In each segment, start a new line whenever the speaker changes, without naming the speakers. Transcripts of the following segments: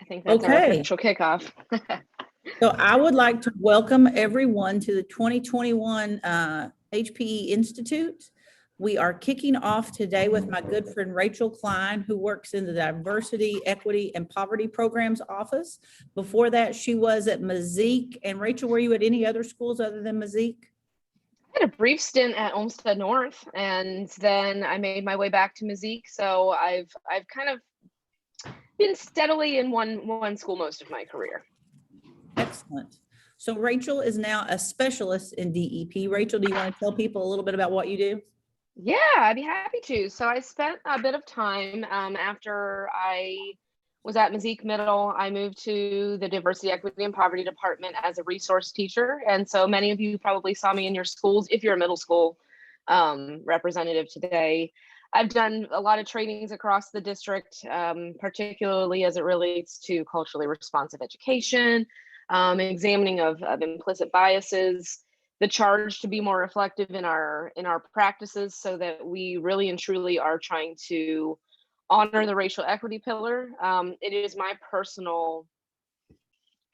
think that's our
Okay.
official kickoff.
So I would like to welcome everyone to the 2021 HPE Institute. We are kicking off today with my good friend Rachel Klein, who works in the Diversity, Equity, and Poverty Programs Office. Before that, she was at Mazik. And Rachel, were you at any other schools other than Mazik?
I had a brief stint at Olmsted North, and then I made my way back to Mazik. So I've kind of been steadily in one school most of my career.
Excellent. So Rachel is now a specialist in DEP. Rachel, do you want to tell people a little bit about what you do?
Yeah, I'd be happy to. So I spent a bit of time after I was at Mazik Middle. I moved to the Diversity, Equity, and Poverty Department as a resource teacher. And so many of you probably saw me in your schools if you're a middle school representative today. I've done a lot of trainings across the district, particularly as it relates to culturally responsive education, examining of implicit biases, the charge to be more reflective in our practices so that we really and truly are trying to honor the racial equity pillar. It is my personal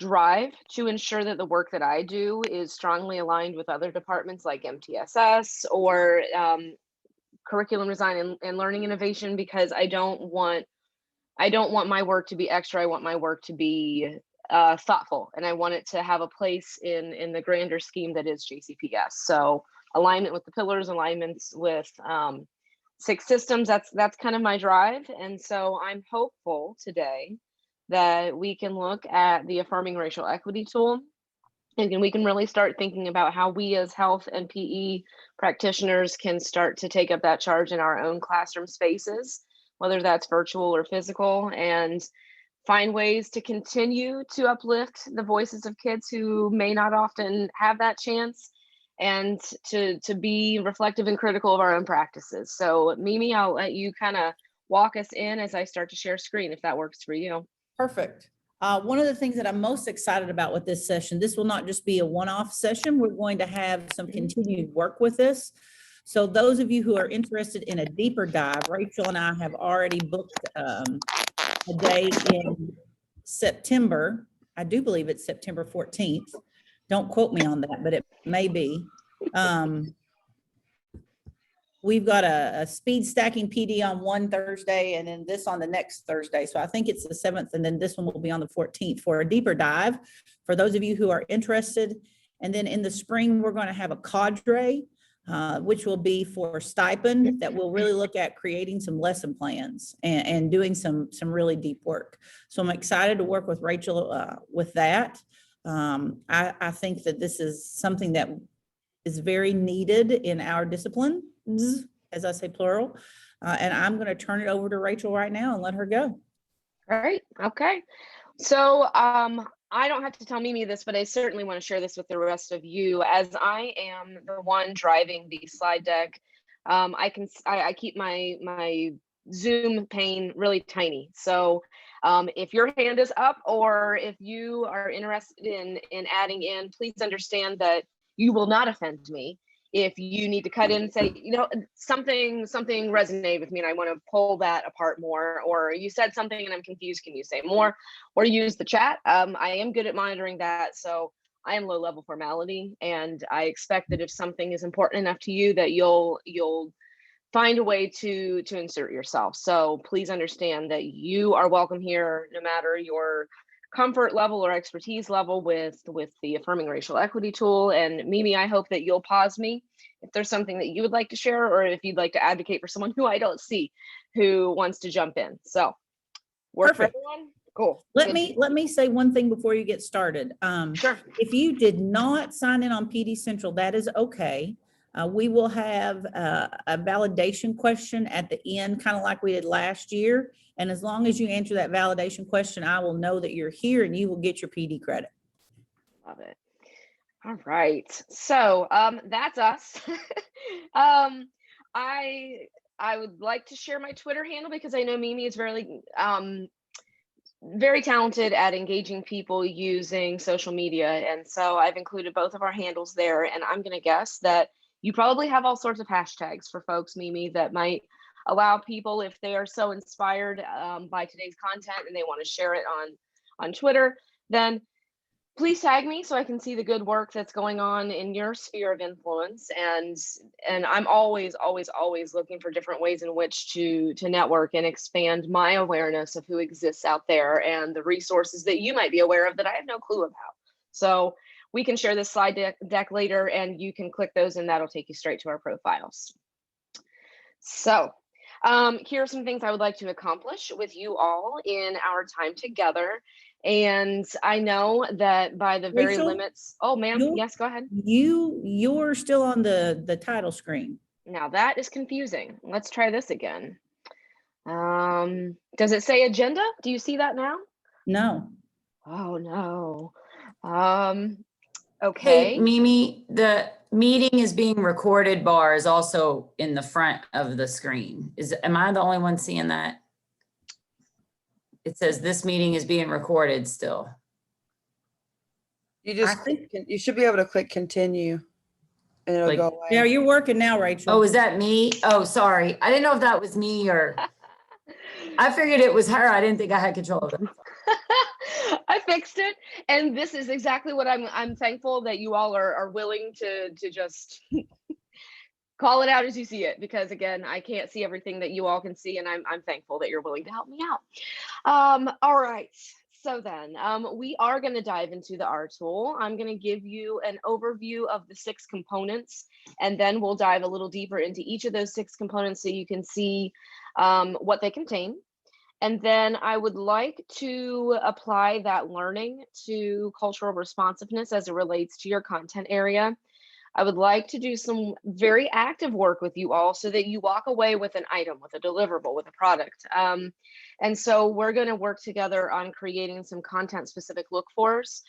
drive to ensure that the work that I do is strongly aligned with other departments like MTSS or curriculum design and learning innovation, because I don't want my work to be extra. I want my work to be thoughtful, and I want it to have a place in the grander scheme that is JCPS. So alignment with the pillars, alignments with six systems, that's kind of my drive. And so I'm hopeful today that we can look at the Affirming Racial Equity tool, and we can really start thinking about how we as health and PE practitioners can start to take up that charge in our own classroom spaces, whether that's virtual or physical, and find ways to continue to uplift the voices of kids who may not often have that chance, and to be reflective and critical of our own practices. So Mimi, I'll let you kind of walk us in as I start to share screen, if that works for you.
Perfect. One of the things that I'm most excited about with this session, this will not just be a one-off session. We're going to have some continued work with this. So those of you who are interested in a deeper dive, Rachel and I have already booked a day in September. I do believe it's September 14th. Don't quote me on that, but it may be. We've got a speed stacking PD on one Thursday and then this on the next Thursday. So I think it's the 7th, and then this one will be on the 14th for a deeper dive for those of you who are interested. And then in the spring, we're going to have a cadre, which will be for stipend, that will really look at creating some lesson plans and doing some really deep work. So I'm excited to work with Rachel with that. I think that this is something that is very needed in our discipline, as I say, plural. And I'm going to turn it over to Rachel right now and let her go.
Great. Okay. So I don't have to tell Mimi this, but I certainly want to share this with the rest of you, as I am the one driving the slide deck. I keep my Zoom pane really tiny. So if your hand is up, or if you are interested in adding in, please understand that you will not offend me. If you need to cut in and say, something resonated with me and I want to pull that apart more, or you said something and I'm confused, can you say more? Or use the chat. I am good at monitoring that. So I am low level formality, and I expect that if something is important enough to you, that you'll find a way to insert yourself. So please understand that you are welcome here, no matter your comfort level or expertise level with the Affirming Racial Equity tool. And Mimi, I hope that you'll pause me if there's something that you would like to share, or if you'd like to advocate for someone who I don't see who wants to jump in. So work for everyone. Cool.
Let me say one thing before you get started.
Sure.
If you did not sign in on PD Central, that is okay. We will have a validation question at the end, kind of like we did last year. And as long as you answer that validation question, I will know that you're here and you will get your PD credit.
Love it. All right. So that's us. I would like to share my Twitter handle, because I know Mimi is very talented at engaging people using social media. And so I've included both of our handles there. And I'm going to guess that you probably have all sorts of hashtags for folks, Mimi, that might allow people, if they are so inspired by today's content and they want to share it on Twitter, then please tag me so I can see the good work that's going on in your sphere of influence. And I'm always looking for different ways in which to network and expand my awareness of who exists out there and the resources that you might be aware of that I have no clue about. So we can share this slide deck later, and you can click those and that'll take you straight to our profiles. So here are some things I would like to accomplish with you all in our time together. And I know that by the very
Rachel,
limits, oh ma'am, yes, go ahead.
You're still on the title screen.
Now that is confusing. Let's try this again. Does it say agenda? Do you see that now?
No.
Oh no. Okay.
Hey, Mimi, the meeting is being recorded bar is also in the front of the screen. Am I the only one seeing that? It says this meeting is being recorded still.
You you should be able to click continue and it'll go away.
Yeah, you're working now, Rachel.
Oh, is that me? Oh, sorry. I didn't know if that was me or I figured it was her. I didn't think I had control of it.
I fixed it, and this is exactly what I'm thankful that you all are willing to just call it out as you see it, because again, I can't see everything that you all can see, and I'm thankful that you're willing to help me out. All right, so then we are going to dive into the R tool. I'm going to give you an overview of the 6 components, and then we'll dive a little deeper into each of those 6 components so you can see what they contain. And then I would like to apply that learning to cultural responsiveness as it relates to your content area. I would like to do some very active work with you all so that you walk away with an item, with a deliverable, with a product. And so we're going to work together on creating some content specific look-fors.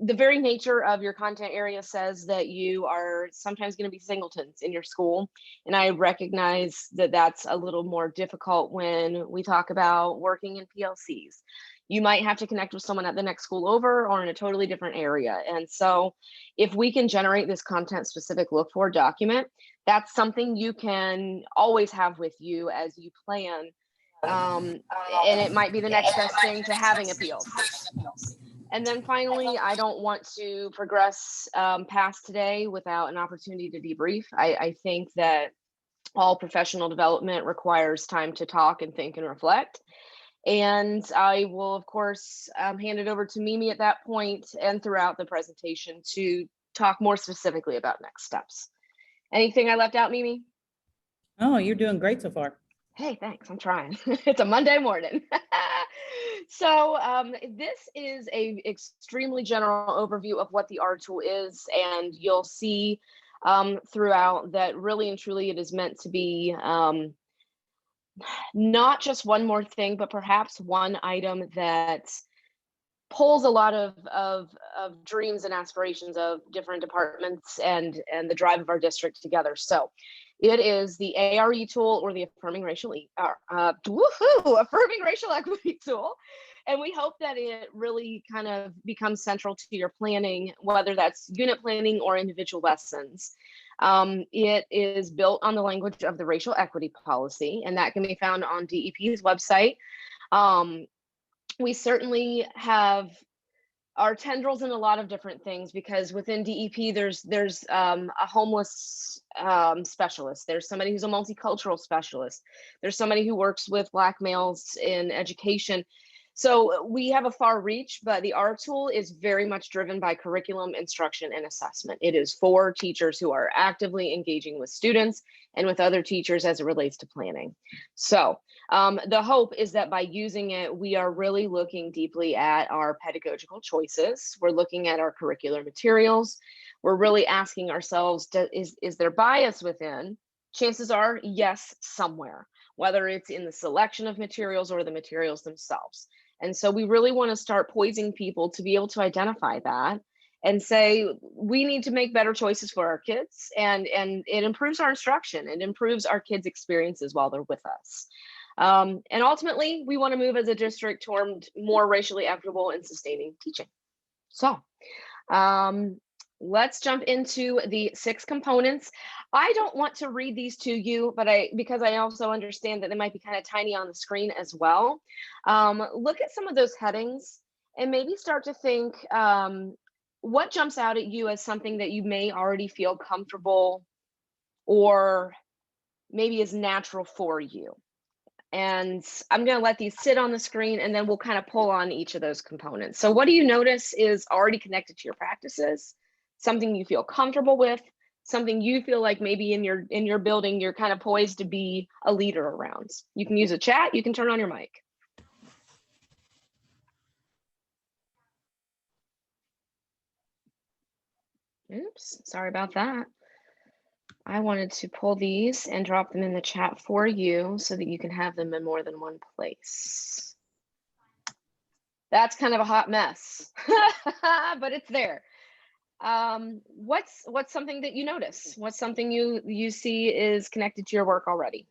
The very nature of your content area says that you are sometimes going to be singletons in your school. And I recognize that that's a little more difficult when we talk about working in PLCs. You might have to connect with someone at the next school over or in a totally different area. And so if we can generate this content specific look for document, that's something you can always have with you as you plan. And it might be the next best thing to having a PLC. And then finally, I don't want to progress past today without an opportunity to debrief. I think that all professional development requires time to talk and think and reflect. And I will, of course, hand it over to Mimi at that point and throughout the presentation to talk more specifically about next steps. Anything I left out, Mimi?
Oh, you're doing great so far.
Hey, thanks. I'm trying. It's a Monday morning. So this is a extremely general overview of what the R tool is, and you'll see throughout that really and truly it is meant to be not just one more thing, but perhaps one item that pulls a lot of dreams and aspirations of different departments and the drive of our district together. So it is the ARE tool, or the Affirming Racial Affirming Racial Equity tool. And we hope that it really kind of becomes central to your planning, whether that's unit planning or individual lessons. It is built on the language of the racial equity policy, and that can be found on DEP's website. We certainly have our tendrils in a lot of different things, because within DEP, there's a homeless specialist. There's somebody who's a multicultural specialist. There's somebody who works with Black males in education. So we have a far reach, but the R tool is very much driven by curriculum, instruction, and assessment. It is for teachers who are actively engaging with students and with other teachers as it relates to planning. So the hope is that by using it, we are really looking deeply at our pedagogical choices. We're looking at our curricular materials. We're really asking ourselves, is there bias within? Chances are, yes, somewhere, whether it's in the selection of materials or the materials themselves. And so we really want to start poising people to be able to identify that and say, we need to make better choices for our kids, and it improves our instruction. It improves our kids' experiences while they're with us. And ultimately, we want to move as a district toward more racially equitable and sustaining teaching. So let's jump into the 6 components. I don't want to read these to you, but because I also understand that they might be kind of tiny on the screen as well. Look at some of those headings and maybe start to think what jumps out at you as something that you may already feel comfortable or maybe is natural for you. And I'm going to let these sit on the screen, and then we'll kind of pull on each of those components. So what do you notice is already connected to your practices, something you feel comfortable with, something you feel like maybe in your building you're kind of poised to be a leader around? You can use a chat, you can turn on your mic. Oops, sorry about that. I wanted to pull these and drop them in the chat for you so that you can have them in more than one place. That's kind of a hot mess, but it's there. What's something that you notice? What's something you see is connected to your work already?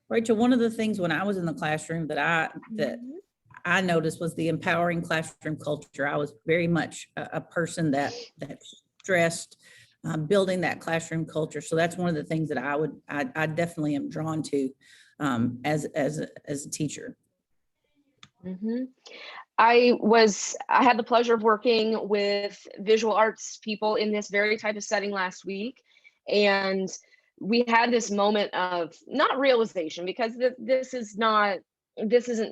Rachel, one of the things when I was in the classroom that I noticed was the empowering classroom culture. I was very much a person that stressed building that classroom culture. So that's one of the things that I definitely am drawn to as a teacher.
Mm-hmm. I had the pleasure of working with visual arts people in this very type of setting last week, and we had this moment of not realization, because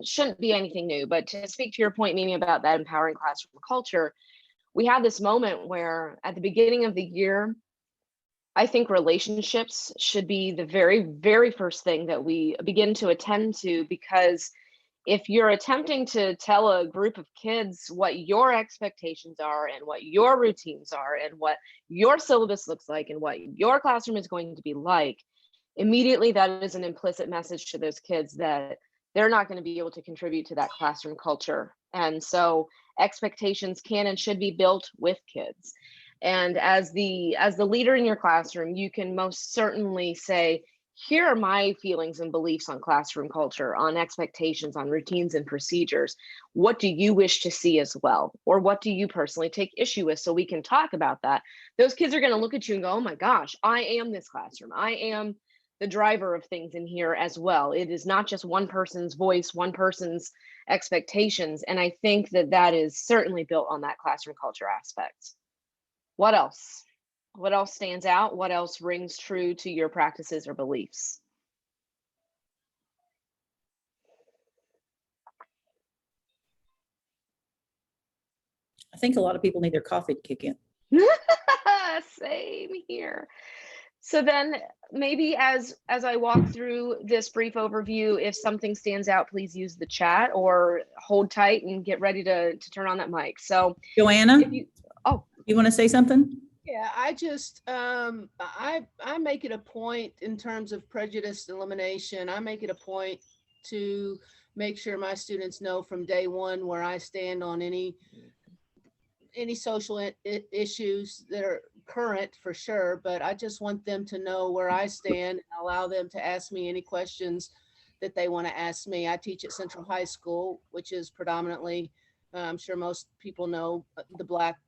shouldn't be anything new, but to speak to your point, Mimi, about that empowering classroom culture, we had this moment where at the beginning of the year, I think relationships should be the very, very first thing that we begin to attend to, because if you're attempting to tell a group of kids what your expectations are and what your routines are and what your syllabus looks like and what your classroom is going to be like, immediately that is an implicit message to those kids that they're not going to be able to contribute to that classroom culture. And so expectations can and should be built with kids. And as the leader in your classroom, you can most certainly say, here are my feelings and beliefs on classroom culture, on expectations, on routines and procedures. What do you wish to see as well? Or what do you personally take issue with, so we can talk about that? Those kids are going to look at you and go, oh my gosh, I am this classroom. I am the driver of things in here as well. It is not just one person's voice, one person's expectations. And I think that is certainly built on that classroom culture aspect. What else? What else stands out? What else rings true to your practices or beliefs?
I think a lot of people need their coffee to kick in.
Same here. So then maybe as I walk through this brief overview, if something stands out, please use the chat or hold tight and get ready to turn on that mic. So
Joanna, you want to say something?
Yeah, I just, I make it a point in terms of prejudice elimination. I make it a point to make sure my students know from day one where I stand on any social issues that are current, for sure. But I just want them to know where I stand and allow them to ask me any questions that they want to ask me. I teach at Central High School, which is predominantly, I'm sure most people know, a black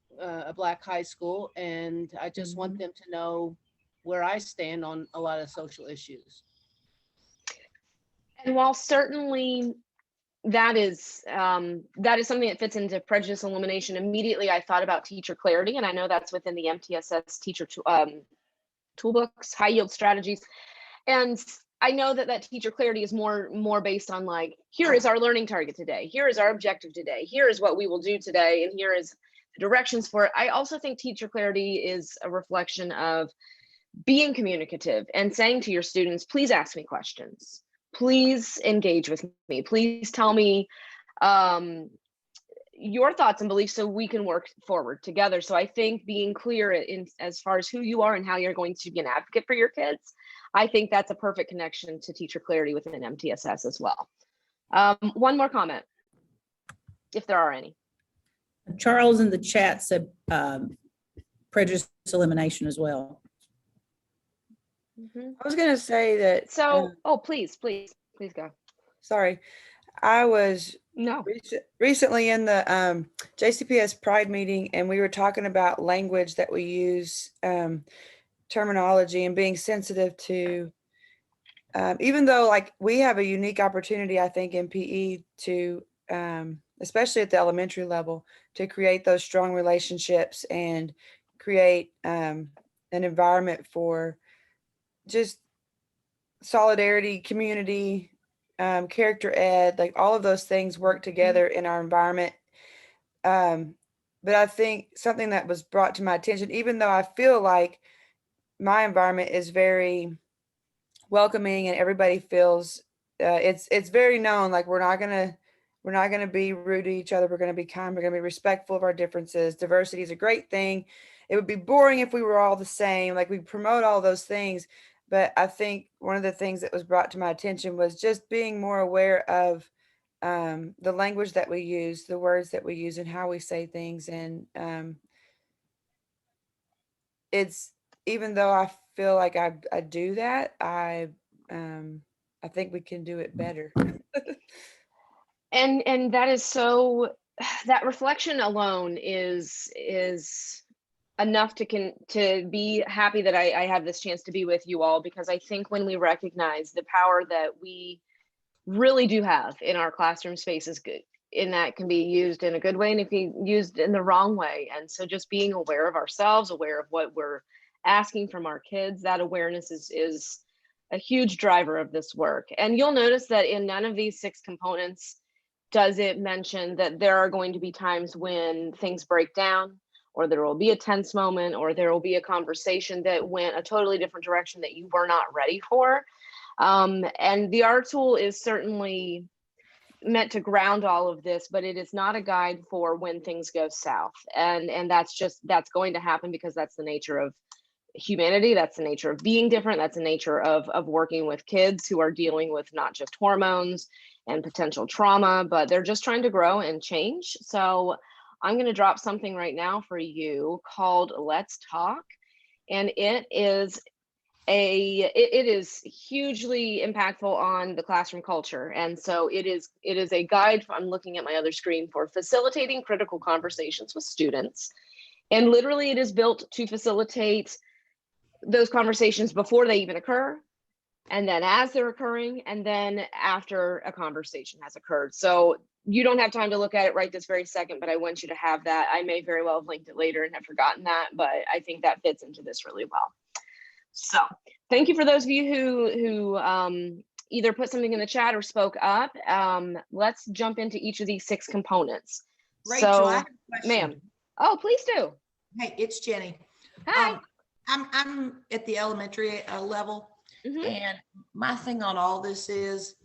high school, and I just want them to know where I stand on a lot of social issues.
And while certainly that is something that fits into prejudice elimination, immediately I thought about teacher clarity, and I know that's within the MTSS teacher toolbooks, high yield strategies. And I know that teacher clarity is more based on, like, here is our learning target today, here is our objective today, here is what we will do today, and here is the directions for it. I also think teacher clarity is a reflection of being communicative and saying to your students, please ask me questions, please engage with me, please tell me your thoughts and beliefs so we can work forward together. So I think being clear in as far as who you are and how you're going to be an advocate for your kids, I think that's a perfect connection to teacher clarity within MTSS as well. One more comment, if there are any.
Charles in the chat said prejudice elimination as well.
Mhm.
I was going to say that,
So, oh, please go.
sorry, I was
No.
recently in the JCPS Pride meeting, and we were talking about language that we use, terminology, and being sensitive to, even though like we have a unique opportunity, I think, in PE to, especially at the elementary level, to create those strong relationships and create an environment for just solidarity, community, character ed, like all of those things work together in our environment. But I think something that was brought to my attention, even though I feel like my environment is very welcoming and everybody feels it's very known, like we're not gonna be rude to each other, we're gonna be kind, we're gonna be respectful of our differences. Diversity is a great thing. It would be boring if we were all the same. Like, we promote all those things, but I think one of the things that was brought to my attention was just being more aware of the language that we use, the words that we use, and how we say things. And it's, even though I feel like I do that, I think we can do it better.
And that is so, that reflection alone is enough to be happy that I have this chance to be with you all, because I think when we recognize the power that we really do have in our classroom spaces, good, and that can be used in a good way and it can be used in the wrong way. And so just being aware of ourselves, aware of what we're asking from our kids, that awareness is a huge driver of this work. And you'll notice that in none of these 6 components does it mention that there are going to be times when things break down, or there will be a tense moment, or there will be a conversation that went a totally different direction that you were not ready for. And the art tool is certainly meant to ground all of this, but it is not a guide for when things go south. And that's going to happen, because that's the nature of humanity. That's the nature of being different. That's the nature of working with kids who are dealing with not just hormones and potential trauma, but they're just trying to grow and change. So I'm going to drop something right now for you called Let's Talk. And it is hugely impactful on the classroom culture. And so it is a guide, I'm looking at my other screen, for facilitating critical conversations with students. And literally it is built to facilitate those conversations before they even occur, and then as they're occurring, and then after a conversation has occurred. So you don't have time to look at it right this very second, but I want you to have that. I may very well have linked it later and have forgotten that, but I think that fits into this really well. So thank you for those of you who either put something in the chat or spoke up. Let's jump into each of these 6 components.
Rachel,
So,
I have a question.
ma'am. Oh, please do.
Hey, it's Jenny.
Hi.
I'm at the elementary level,
Mhm.
and my thing on all this is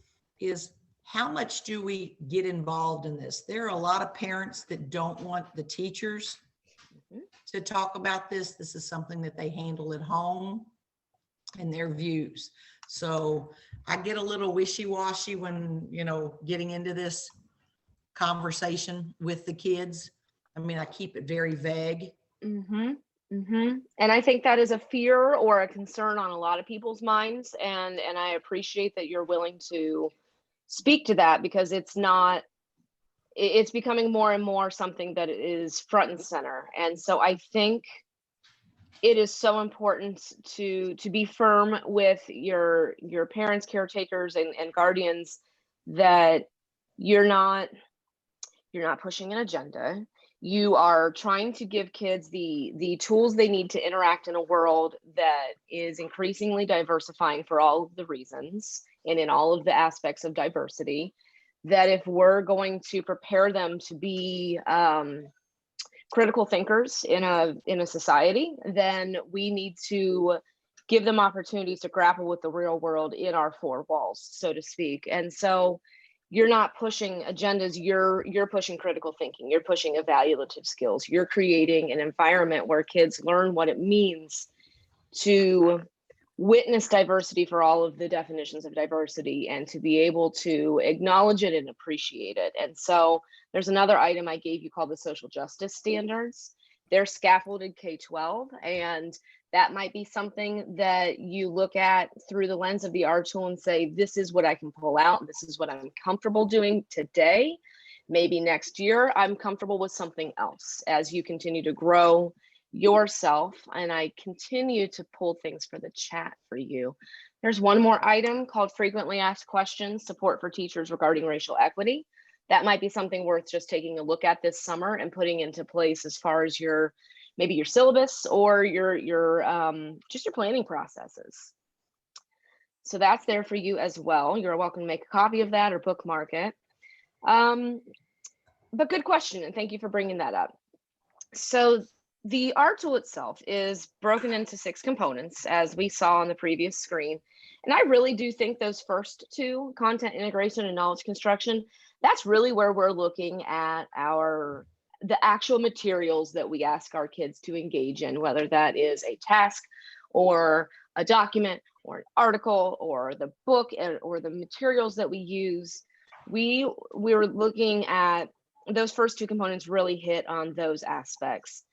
how much do we get involved in this? There are a lot of parents that don't want the teachers to talk about this. This is something that they handle at home and their views. So I get a little wishy-washy when, getting into this conversation with the kids. I mean, I keep it very vague.
And I think that is a fear or a concern on a lot of people's minds. And I appreciate that you're willing to speak to that, because it's becoming more and more something that is front and center. And so I think it is so important to be firm with your parents, caretakers, and guardians, that you're not pushing an agenda. You are trying to give kids the tools they need to interact in a world that is increasingly diversifying for all of the reasons and in all of the aspects of diversity. That if we're going to prepare them to be critical thinkers in a society, then we need to give them opportunities to grapple with the real world in our 4 walls, so to speak. And so you're not pushing agendas, you're pushing critical thinking, you're pushing evaluative skills, you're creating an environment where kids learn what it means to witness diversity for all of the definitions of diversity, and to be able to acknowledge it and appreciate it. And so there's another item I gave you called the social justice standards they're scaffolded K-12, and that might be something that you look at through the lens of the art tool and say, this is what I can pull out. This is what I'm comfortable doing today. Maybe next year I'm comfortable with something else as you continue to grow yourself. And I continue to pull things for the chat for you. There's one more item called frequently asked questions, support for teachers regarding racial equity. That might be something worth just taking a look at this summer and putting into place as far as your maybe your syllabus or your just your planning processes. So that's there for you as well. You're welcome to make a copy of that or bookmark it. But good question, and thank you for bringing that up. So the art tool itself is broken into 6 components, as we saw on the previous screen. And I really do think those first 2, content integration and knowledge construction, that's really where we're looking at the actual materials that we ask our kids to engage in, whether that is a task or a document or an article or the book or the materials that we use. We were looking at those first 2 components really hit on those aspects.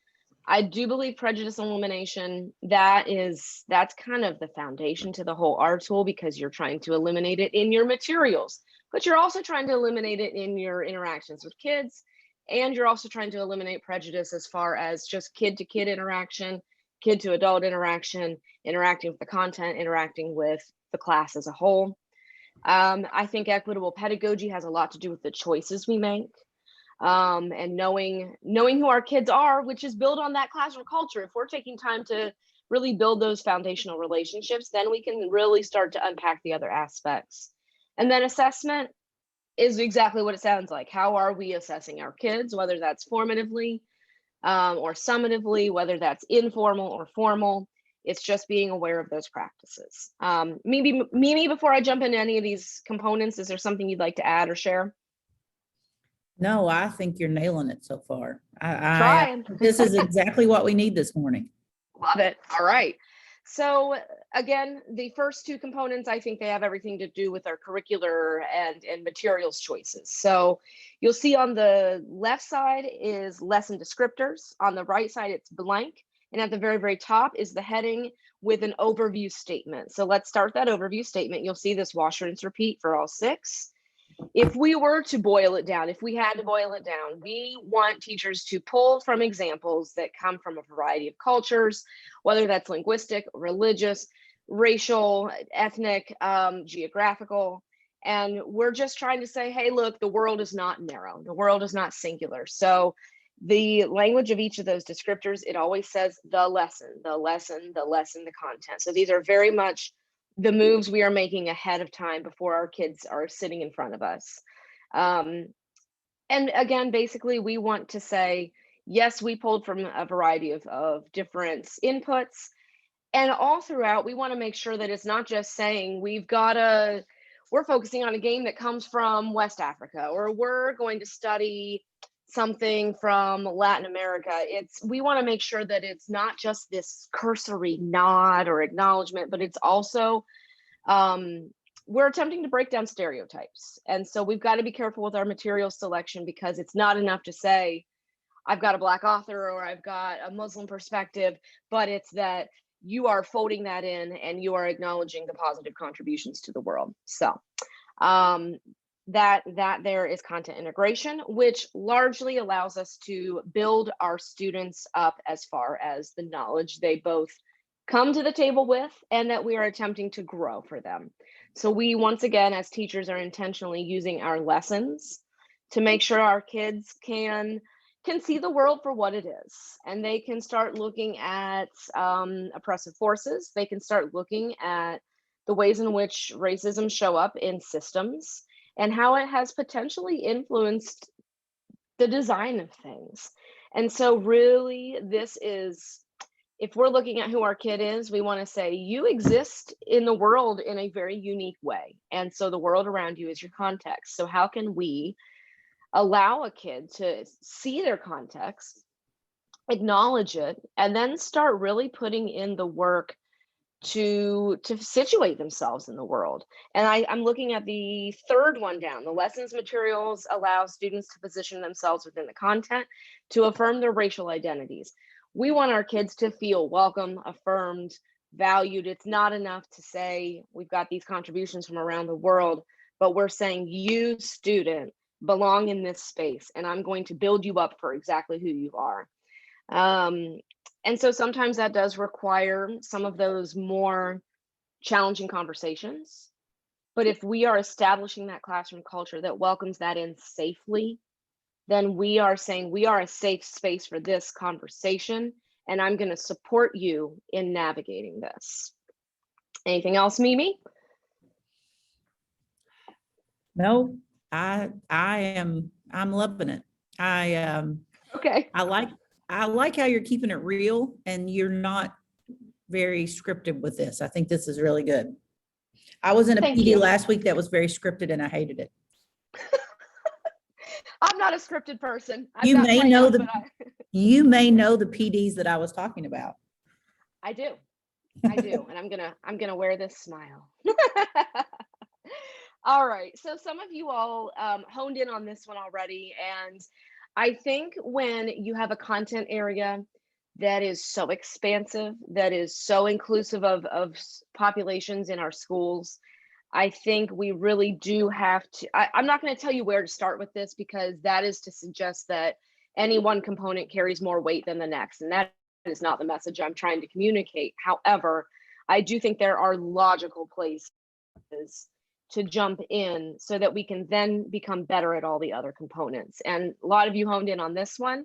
I do believe prejudice elimination, that's kind of the foundation to the whole art tool, because you're trying to eliminate it in your materials, but you're also trying to eliminate it in your interactions with kids. And you're also trying to eliminate prejudice as far as just kid to kid interaction, kid to adult interaction, interacting with the content, interacting with the class as a whole. I think equitable pedagogy has a lot to do with the choices we make. And knowing who our kids are, which is built on that classroom culture. If we're taking time to really build those foundational relationships, then we can really start to unpack the other aspects. And then assessment is exactly what it sounds like. How are we assessing our kids, whether that's formatively or summatively, whether that's informal or formal? It's just being aware of those practices. Maybe Mimi, before I jump into any of these components, is there something you'd like to add or share?
No, I think you're nailing it so far.
Trying.
This is exactly what we need this morning.
Love it. All right. So again, the first 2 components, I think they have everything to do with our curricular and materials choices. So you'll see on the left side is lesson descriptors. On the right side, it's blank. And at the very, very top is the heading with an overview statement. So let's start that overview statement. You'll see this wash, rinse, repeat for all 6. If we were to boil it down, if we had to boil it down, we want teachers to pull from examples that come from a variety of cultures, whether that's linguistic, religious, racial, ethnic, geographical. And we're just trying to say, hey, look, the world is not narrow. The world is not singular. So the language of each of those descriptors, it always says the lesson, the lesson, the lesson, the content. So these are very much the moves we are making ahead of time before our kids are sitting in front of us. And again, basically, we want to say, yes, we pulled from a variety of different inputs. And all throughout, we want to make sure that it's not just saying we're focusing on a game that comes from West Africa, or we're going to study something from Latin America. We want to make sure that it's not just this cursory nod or acknowledgement, but it's also we're attempting to break down stereotypes. And so we've got to be careful with our material selection, because it's not enough to say I've got a Black author or I've got a Muslim perspective, but it's that you are folding that in and you are acknowledging the positive contributions to the world. So that there is content integration, which largely allows us to build our students up as far as the knowledge they both come to the table with and that we are attempting to grow for them. So we, once again, as teachers, are intentionally using our lessons to make sure our kids can see the world for what it is, and they can start looking at oppressive forces. They can start looking at the ways in which racism show up in systems and how it has potentially influenced the design of things. And so really, this is, if we're looking at who our kid is, we want to say, you exist in the world in a very unique way. And so the world around you is your context. So how can we allow a kid to see their context, acknowledge it, and then start really putting in the work to situate themselves in the world? And I'm looking at the third one down. The lessons materials allow students to position themselves within the content to affirm their racial identities. We want our kids to feel welcome, affirmed, valued. It's not enough to say we've got these contributions from around the world, but we're saying you, student, belong in this space, and I'm going to build you up for exactly who you are. And so sometimes that does require some of those more challenging conversations. But if we are establishing that classroom culture that welcomes that in safely, then we are saying we are a safe space for this conversation, and I'm going to support you in navigating this. Anything else, Mimi?
No, I'm loving it.
Okay.
I like how you're keeping it real and you're not very scripted with this. I think this is really good. I was in a
Thank
PD
you.
last week that was very scripted and I hated it.
I'm not a scripted person.
You may know
the.
You may know the PDs that I was talking about.
I do, and I'm gonna wear this smile. All right, so some of you all honed in on this one already, and I think when you have a content area that is so expansive, that is so inclusive of populations in our schools, I think we really do have to, I'm not going to tell you where to start with this, because that is to suggest that any one component carries more weight than the next, and that is not the message I'm trying to communicate. However, I do think there are logical places to jump in so that we can then become better at all the other components. And a lot of you honed in on this one.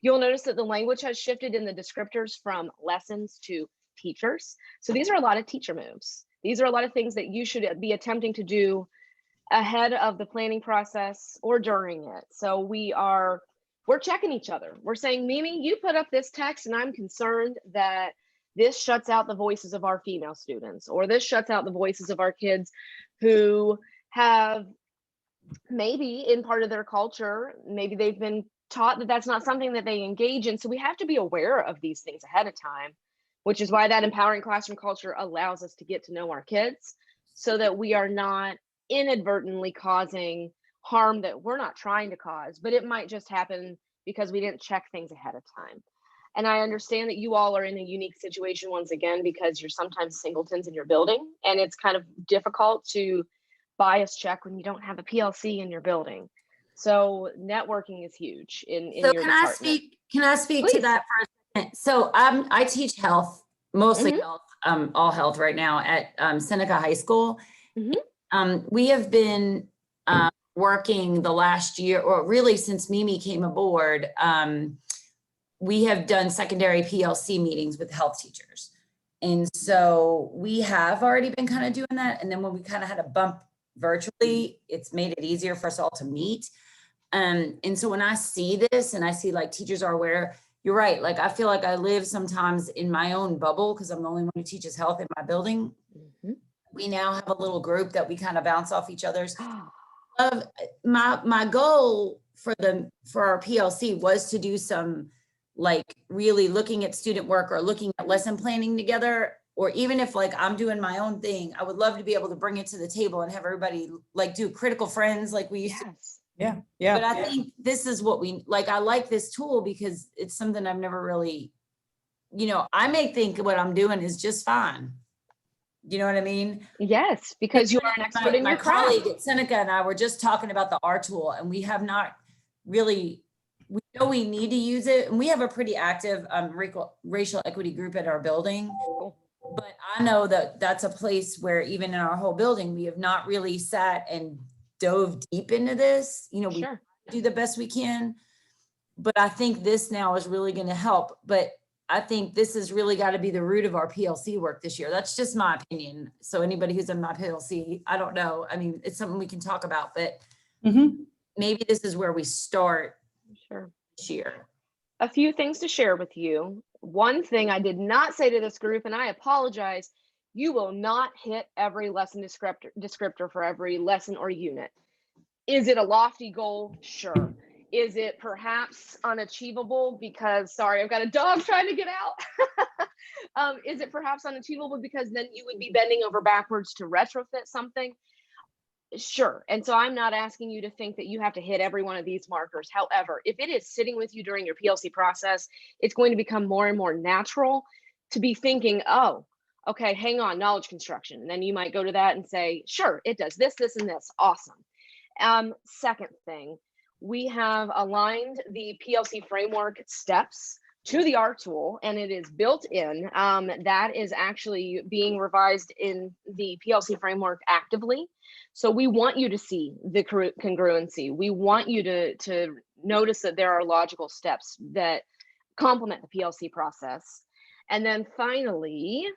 You'll notice that the language has shifted in the descriptors from lessons to teachers. So these are a lot of teacher moves. These are a lot of things that you should be attempting to do ahead of the planning process or during it. So we're checking each other. We're saying, Mimi, you put up this text and I'm concerned that this shuts out the voices of our female students, or this shuts out the voices of our kids who have maybe in part of their culture, maybe they've been taught that that's not something that they engage in. So we have to be aware of these things ahead of time, which is why that empowering classroom culture allows us to get to know our kids so that we are not inadvertently causing harm that we're not trying to cause, but it might just happen because we didn't check things ahead of time. And I understand that you all are in a unique situation once again, because you're sometimes singletons in your building, and it's kind of difficult to bias check when you don't have a PLC in your building. So networking is huge in your department.
Can I speak
Please.
to that for a second? So I teach health, mostly health, all health right now at Seneca High School. We have been working the last year, or really since Mimi came aboard, we have done secondary PLC meetings with health teachers. And so we have already been kind of doing that. And then when we kind of had a bump virtually, it's made it easier for us all to meet. And so when I see this and I see like teachers are aware, you're right. Like, I feel like I live sometimes in my own bubble because I'm the only one who teaches health in my building. We now have a little group that we kind of bounce off each other's. My goal for our PLC was to do some like really looking at student work or looking at lesson planning together, or even if like I'm doing my own thing, I would love to be able to bring it to the table and have everybody like do critical friends like we used to.
Yeah.
But I think this is what we like. I like this tool because it's something I've never really, I may think what I'm doing is just fine. You know what I mean?
Yes, because you are an expert in your craft.
My colleague at Seneca and I were just talking about the R tool, and we have not really, we know we need to use it. And we have a pretty active racial equity group at our building. But I know that that's a place where even in our whole building, we have not really sat and dove deep into this. We do the best we can. But I think this now is really going to help. But I think this has really got to be the root of our PLC work this year. That's just my opinion. So anybody who's in my PLC, I don't know. I mean, it's something we can talk about, but maybe this is where we start this year.
A few things to share with you. One thing I did not say to this group, and I apologize, you will not hit every lesson descriptor for every lesson or unit. Is it a lofty goal? Sure. Is it perhaps unachievable because, sorry, I've got a dog trying to get out. Is it perhaps unachievable because then you would be bending over backwards to retrofit something? Sure. And so I'm not asking you to think that you have to hit every one of these markers. However, if it is sitting with you during your PLC process, it's going to become more and more natural to be thinking, oh, okay, hang on, knowledge construction. And then you might go to that and say, sure, it does this, this, and this. Awesome. Second thing, we have aligned the PLC framework steps to the R tool, and it is built in. That is actually being revised in the PLC framework actively. So we want you to see the congruency. We want you to notice that there are logical steps that complement the PLC process. And then finally,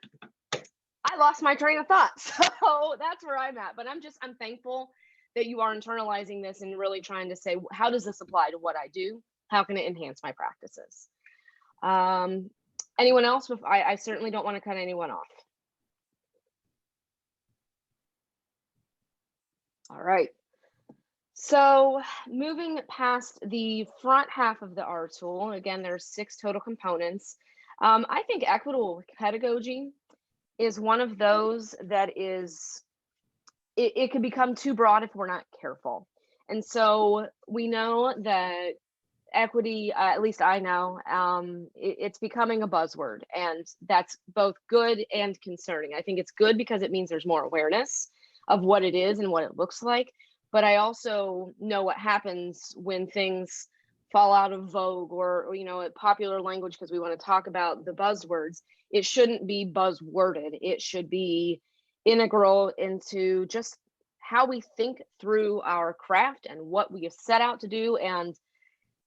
I lost my train of thought. So that's where I'm at. But I'm thankful that you are internalizing this and really trying to say, how does this apply to what I do? How can it enhance my practices? Anyone else? I certainly don't want to cut anyone off. All right. So moving past the front half of the R tool, again, there's 6 total components. I think equitable pedagogy is one of those that is, it can become too broad if we're not careful. And so we know that equity, at least I know, it's becoming a buzzword, and that's both good and concerning. I think it's good because it means there's more awareness of what it is and what it looks like. But I also know what happens when things fall out of vogue or popular language, because we want to talk about the buzzwords. It shouldn't be buzzworded. It should be integral into just how we think through our craft and what we have set out to do. And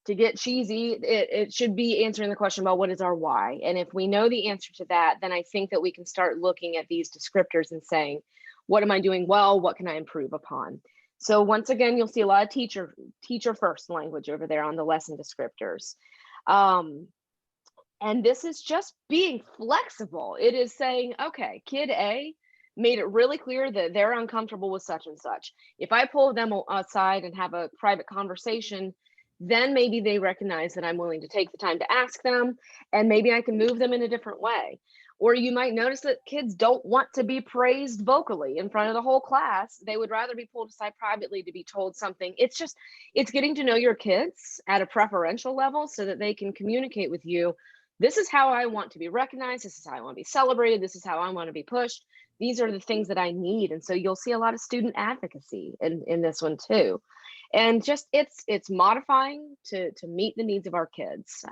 to get cheesy, it should be answering the question about what is our why. And if we know the answer to that, then I think that we can start looking at these descriptors and saying, what am I doing well? What can I improve upon? So once again, you'll see a lot of teacher first language over there on the lesson descriptors. And this is just being flexible. It is saying, okay, kid A made it really clear that they're uncomfortable with such and such. If I pull them aside and have a private conversation, then maybe they recognize that I'm willing to take the time to ask them, and maybe I can move them in a different way. Or you might notice that kids don't want to be praised vocally in front of the whole class. They would rather be pulled aside privately to be told something. It's getting to know your kids at a preferential level so that they can communicate with you. This is how I want to be recognized. This is how I want to be celebrated. This is how I want to be pushed. These are the things that I need. And so you'll see a lot of student advocacy in this one too. And just it's modifying to meet the needs of our kids.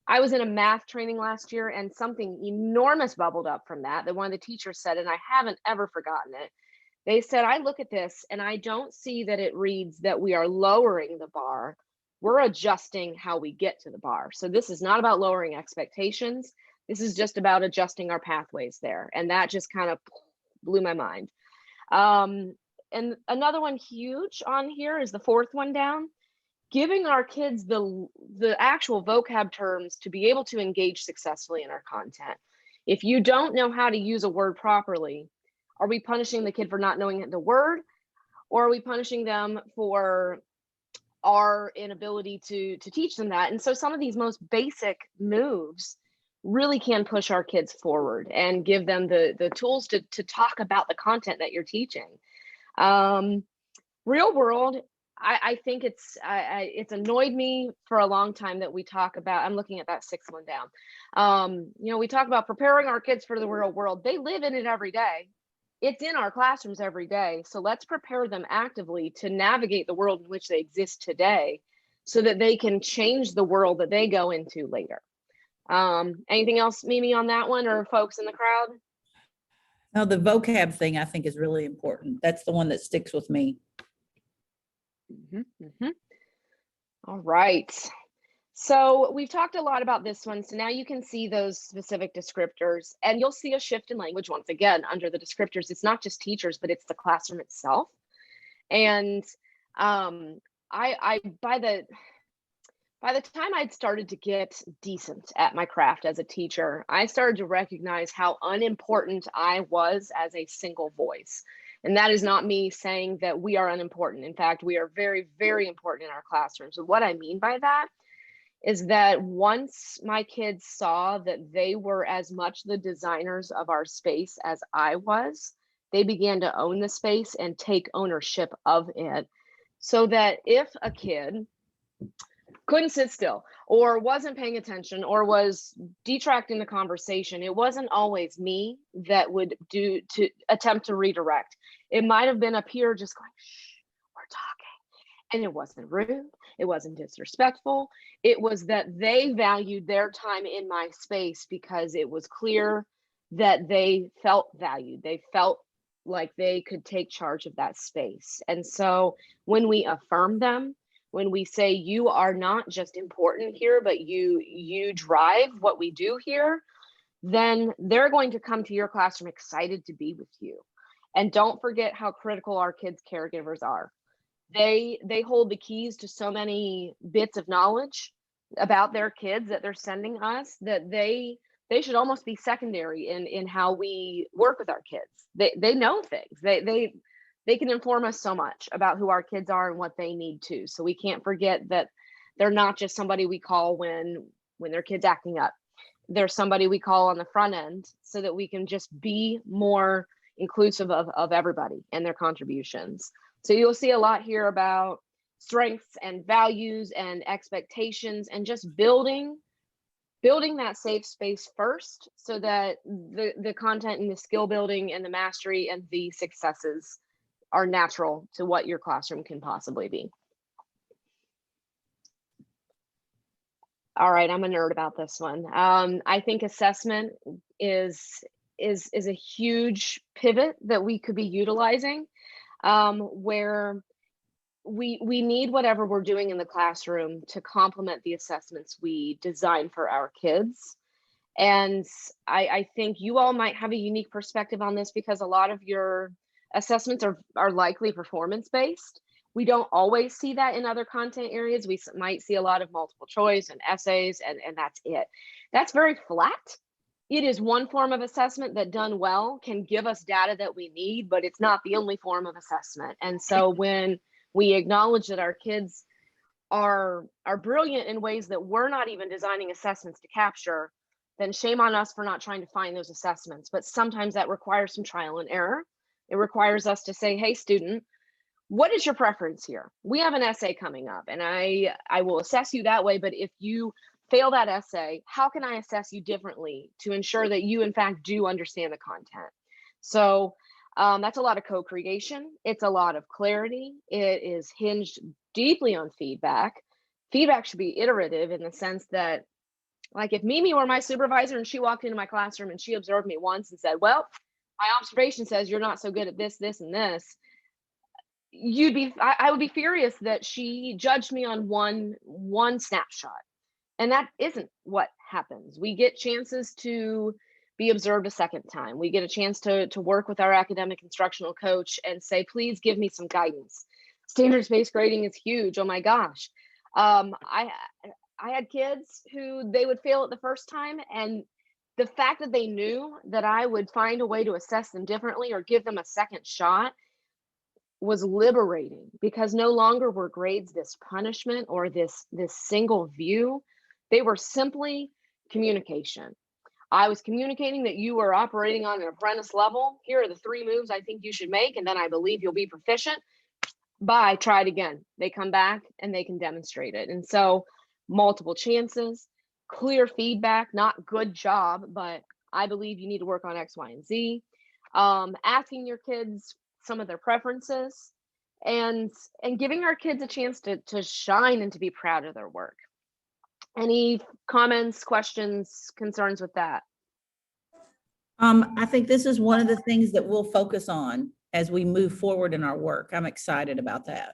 I was in a math training last year, and something enormous bubbled up from that one of the teachers said, and I haven't ever forgotten it. They said, I look at this and I don't see that it reads that we are lowering the bar. We're adjusting how we get to the bar. So this is not about lowering expectations. This is just about adjusting our pathways there. And that just kind of blew my mind. And another one huge on here is the 4th one down. Giving our kids the actual vocab terms to be able to engage successfully in our content. If you don't know how to use a word properly, are we punishing the kid for not knowing the word? Or are we punishing them for our inability to teach them that? And so some of these most basic moves really can push our kids forward and give them the tools to talk about the content that you're teaching. Real world, I think it's annoyed me for a long time that we talk about, I'm looking at that 6th one down. We talk about preparing our kids for the real world. They live in it every day. It's in our classrooms every day. So let's prepare them actively to navigate the world in which they exist today so that they can change the world that they go into later. Anything else, Mimi, on that one, or folks in the crowd?
No, the vocab thing I think is really important. That's the one that sticks with me.
All right. So we've talked a lot about this one. So now you can see those specific descriptors, and you'll see a shift in language once again under the descriptors. It's not just teachers, but it's the classroom itself. And by the time I'd started to get decent at my craft as a teacher, I started to recognize how unimportant I was as a single voice. And that is not me saying that we are unimportant. In fact, we are very, very important in our classrooms. And what I mean by that is that once my kids saw that they were as much the designers of our space as I was, they began to own the space and take ownership of it, so that if a kid couldn't sit still or wasn't paying attention or was detracting the conversation, it wasn't always me that would attempt to redirect. It might have been a peer just going, shh, we're talking. And it wasn't rude, it wasn't disrespectful. It was that they valued their time in my space because it was clear that they felt valued. They felt like they could take charge of that space. And so when we affirm them, when we say you are not just important here, but you drive what we do here, then they're going to come to your classroom excited to be with you. And don't forget how critical our kids' caregivers are. They hold the keys to so many bits of knowledge about their kids that they're sending us, that they should almost be secondary in how we work with our kids. They know things. They can inform us so much about who our kids are and what they need to. So we can't forget that they're not just somebody we call when their kid's acting up. They're somebody we call on the front end so that we can just be more inclusive of everybody and their contributions. So you'll see a lot here about strengths and values and expectations and just building that safe space first, so that the content and the skill building and the mastery and the successes are natural to what your classroom can possibly be. All right, I'm a nerd about this one. I think assessment is a huge pivot that we could be utilizing, where we need whatever we're doing in the classroom to complement the assessments we design for our kids. And I think you all might have a unique perspective on this because a lot of your assessments are likely performance-based. We don't always see that in other content areas. We might see a lot of multiple choice and essays, and that's it. That's very flat. It is one form of assessment that done well can give us data that we need, but it's not the only form of assessment. And so when we acknowledge that our kids are brilliant in ways that we're not even designing assessments to capture, then shame on us for not trying to find those assessments. But sometimes that requires some trial and error. It requires us to say, hey, student, what is your preference here? We have an essay coming up and I will assess you that way. But if you fail that essay, how can I assess you differently to ensure that you, in fact, do understand the content? So that's a lot of co-creation. It's a lot of clarity. It is hinged deeply on feedback. Feedback should be iterative in the sense that, like, if Mimi were my supervisor and she walked into my classroom and she observed me once and said, well, my observation says you're not so good at this, this, and this, I would be furious that she judged me on one snapshot. And that isn't what happens. We get chances to be observed a second time. We get a chance to work with our academic instructional coach and say, please give me some guidance. Standards-based grading is huge. Oh my gosh. I had kids who they would fail it the first time, and the fact that they knew that I would find a way to assess them differently or give them a second shot was liberating, because no longer were grades this punishment or this single view. They were simply communication. I was communicating that you were operating on an apprentice level. Here are the 3 moves I think you should make, and then I believe you'll be proficient. Bye, try it again. They come back and they can demonstrate it. And so multiple chances, clear feedback, not good job, but I believe you need to work on X, Y, and Z. Asking your kids some of their preferences, and giving our kids a chance to shine and to be proud of their work. Any comments, questions, concerns with that?
I think this is one of the things that we'll focus on as we move forward in our work. I'm excited about that.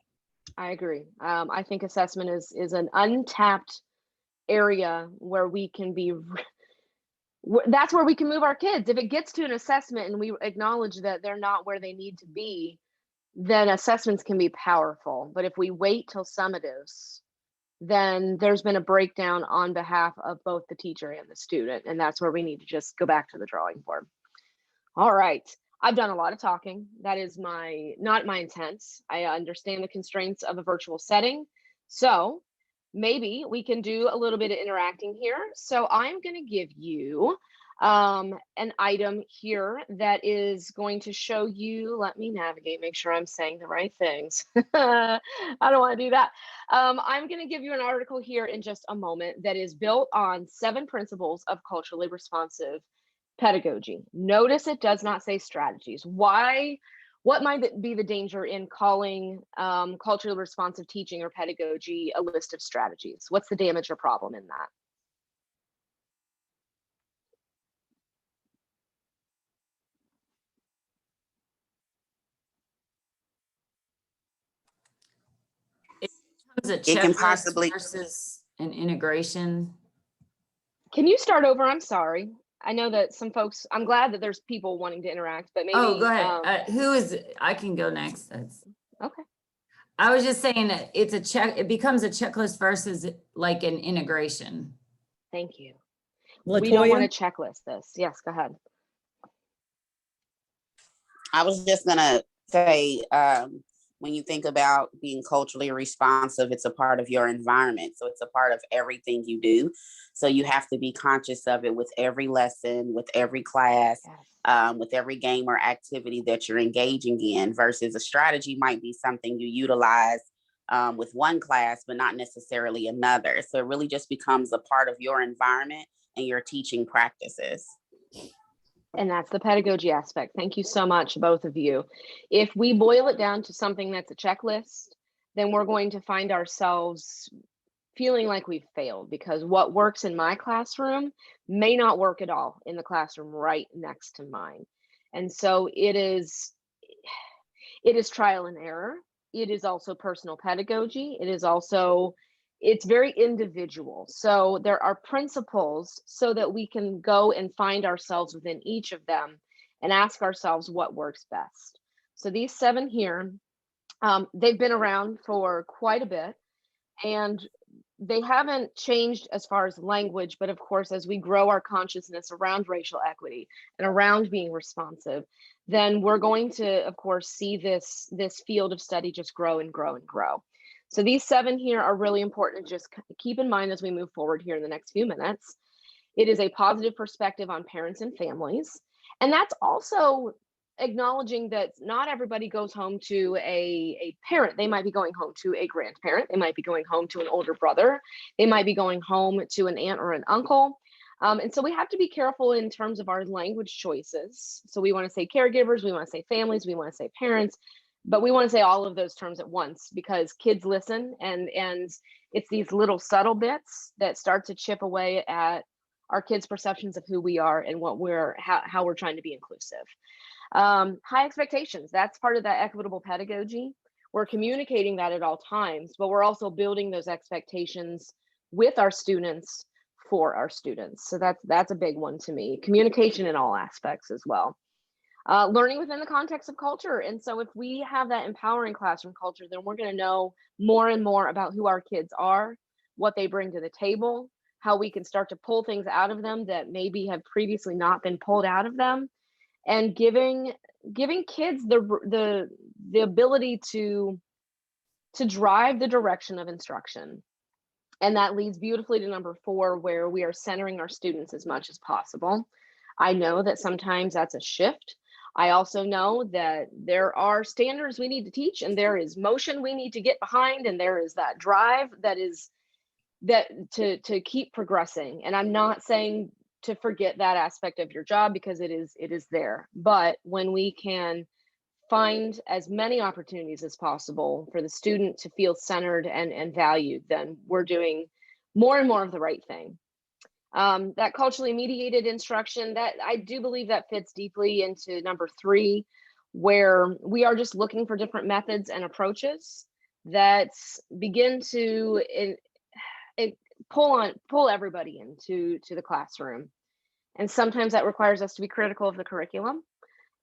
I agree. I think assessment is an untapped area where we can be, that's where we can move our kids. If it gets to an assessment and we acknowledge that they're not where they need to be, then assessments can be powerful. But if we wait till summatives, then there's been a breakdown on behalf of both the teacher and the student. And that's where we need to just go back to the drawing board. All right. I've done a lot of talking. That is not my intent. I understand the constraints of a virtual setting. So maybe we can do a little bit of interacting here. So I'm going to give you an item here that is going to show you, let me navigate, make sure I'm saying the right things. I don't want to do that. I'm going to give you an article here in just a moment that is built on 7 principles of culturally responsive pedagogy. Notice it does not say strategies. Why? What might be the danger in calling culturally responsive teaching or pedagogy a list of strategies? What's the damage or problem in that?
It
It can
checklist
possibly,
versus an integration.
Can you start over? I'm sorry. I know that some folks, I'm glad that there's people wanting to interact, but maybe.
Oh, go ahead. Who is, I can go next. That's
Okay.
I was just saying that it's a check, it becomes a checklist versus like an integration.
Thank you. We don't want to checklist this. Yes, go ahead.
I was just gonna say, when you think about being culturally responsive, it's a part of your environment. So it's a part of everything you do. So you have to be conscious of it with every lesson, with every class, with every game or activity that you're engaging in, versus a strategy might be something you utilize with one class, but not necessarily another. So it really just becomes a part of your environment and your teaching practices.
And that's the pedagogy aspect. Thank you so much, both of you. If we boil it down to something that's a checklist, then we're going to find ourselves feeling like we've failed, because what works in my classroom may not work at all in the classroom right next to mine. And so it is trial and error. It is also personal pedagogy. It is also, it's very individual. So there are principles so that we can go and find ourselves within each of them and ask ourselves what works best. So these 7 here, they've been around for quite a bit, and they haven't changed as far as language, but of course, as we grow our consciousness around racial equity and around being responsive, then we're going to, of course, see this field of study just grow and grow and grow. So these 7 here are really important to just keep in mind as we move forward here in the next few minutes. It is a positive perspective on parents and families. And that's also acknowledging that not everybody goes home to a parent. They might be going home to a grandparent. They might be going home to an older brother. They might be going home to an aunt or an uncle. And so we have to be careful in terms of our language choices. So we want to say caregivers, we want to say families, we want to say parents, but we want to say all of those terms at once, because kids listen, and it's these little subtle bits that start to chip away at our kids' perceptions of who we are and what how we're trying to be inclusive. High expectations, that's part of that equitable pedagogy. We're communicating that at all times, but we're also building those expectations with our students for our students. So that's a big one to me. Communication in all aspects as well. Learning within the context of culture. And so if we have that empowering classroom culture, then we're going to know more and more about who our kids are, what they bring to the table, how we can start to pull things out of them that maybe have previously not been pulled out of them, and giving kids the ability to drive the direction of instruction. And that leads beautifully to number 4, where we are centering our students as much as possible. I know that sometimes that's a shift. I also know that there are standards we need to teach, and there is motion we need to get behind, and there is that drive to keep progressing. And I'm not saying to forget that aspect of your job, because it is there. But when we can find as many opportunities as possible for the student to feel centered and valued, then we're doing more and more of the right thing. That culturally mediated instruction, that I do believe that fits deeply into number 3, where we are just looking for different methods and approaches that begin to pull everybody into the classroom. And sometimes that requires us to be critical of the curriculum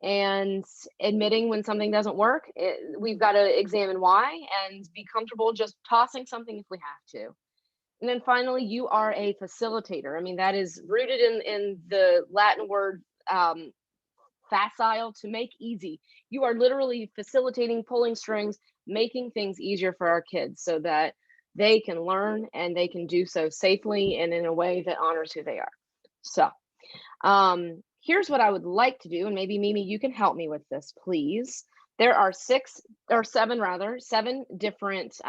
and admitting when something doesn't work. We've got to examine why and be comfortable just tossing something if we have to. And then finally, you are a facilitator. I mean, that is rooted in the Latin word facile, to make easy. You are literally facilitating, pulling strings, making things easier for our kids so that they can learn, and they can do so safely and in a way that honors who they are. So Here's what I would like to do, and maybe Mimi, you can help me with this, please. There are seven different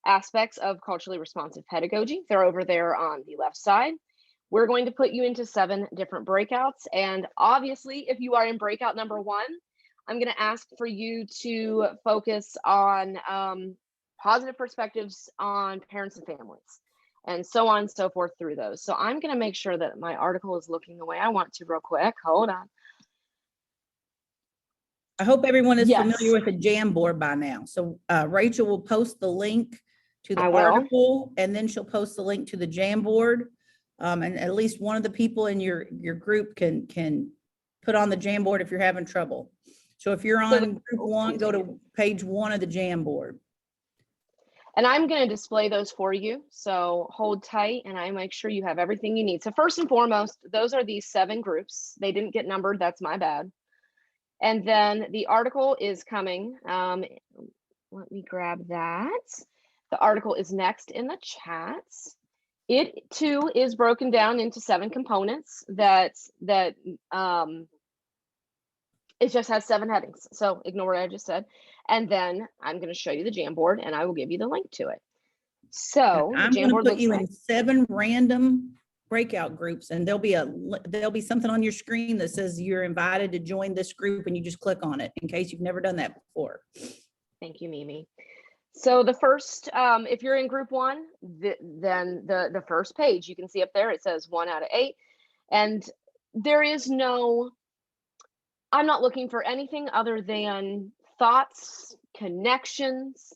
aspects of culturally responsive pedagogy. They're over there on the left side. We're going to put you into 7 different breakouts. And obviously, if you are in breakout number 1, I'm going to ask for you to focus on positive perspectives on parents and families, and so on and so forth through those. So I'm going to make sure that my article is looking the way I want to real quick. Hold on.
I hope everyone is
Yes.
familiar with the Jamboard by now. So Rachel will post the link to the
I will.
article, and then she'll post the link to the Jamboard. And at least one of the people in your group can put on the Jamboard if you're having trouble. So if you're on group 1, go to page 1 of the Jamboard.
And I'm going to display those for you. So hold tight and I make sure you have everything you need. So first and foremost, those are these 7 groups. They didn't get numbered. That's my bad. And then the article is coming. Let me grab that. The article is next in the chat. It too is broken down into 7 components that it just has 7 headings. So ignore what I just said. And then I'm going to show you the Jamboard and I will give you the link to it. So
I'm going to put you in 7 random breakout groups, and there'll be something on your screen that says you're invited to join this group, and you just click on it in case you've never done that before.
Thank you, Mimi. So the first, if you're in group 1, then the first page, you can see up there, it says 1 out of 8. And there is no, I'm not looking for anything other than thoughts, connections,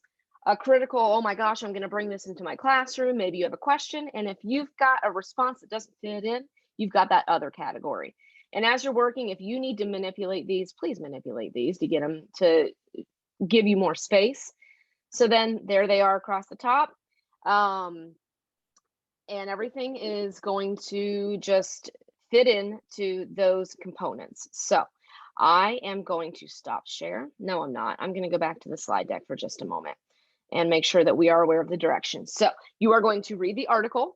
a critical, oh my gosh, I'm going to bring this into my classroom. Maybe you have a question. And if you've got a response that doesn't fit in, you've got that other category. And as you're working, if you need to manipulate these, please manipulate these to get them to give you more space. So then there they are across the top. And everything is going to just fit into those components. So I am going to stop share. No, I'm not. I'm going to go back to the slide deck for just a moment and make sure that we are aware of the directions. So you are going to read the article.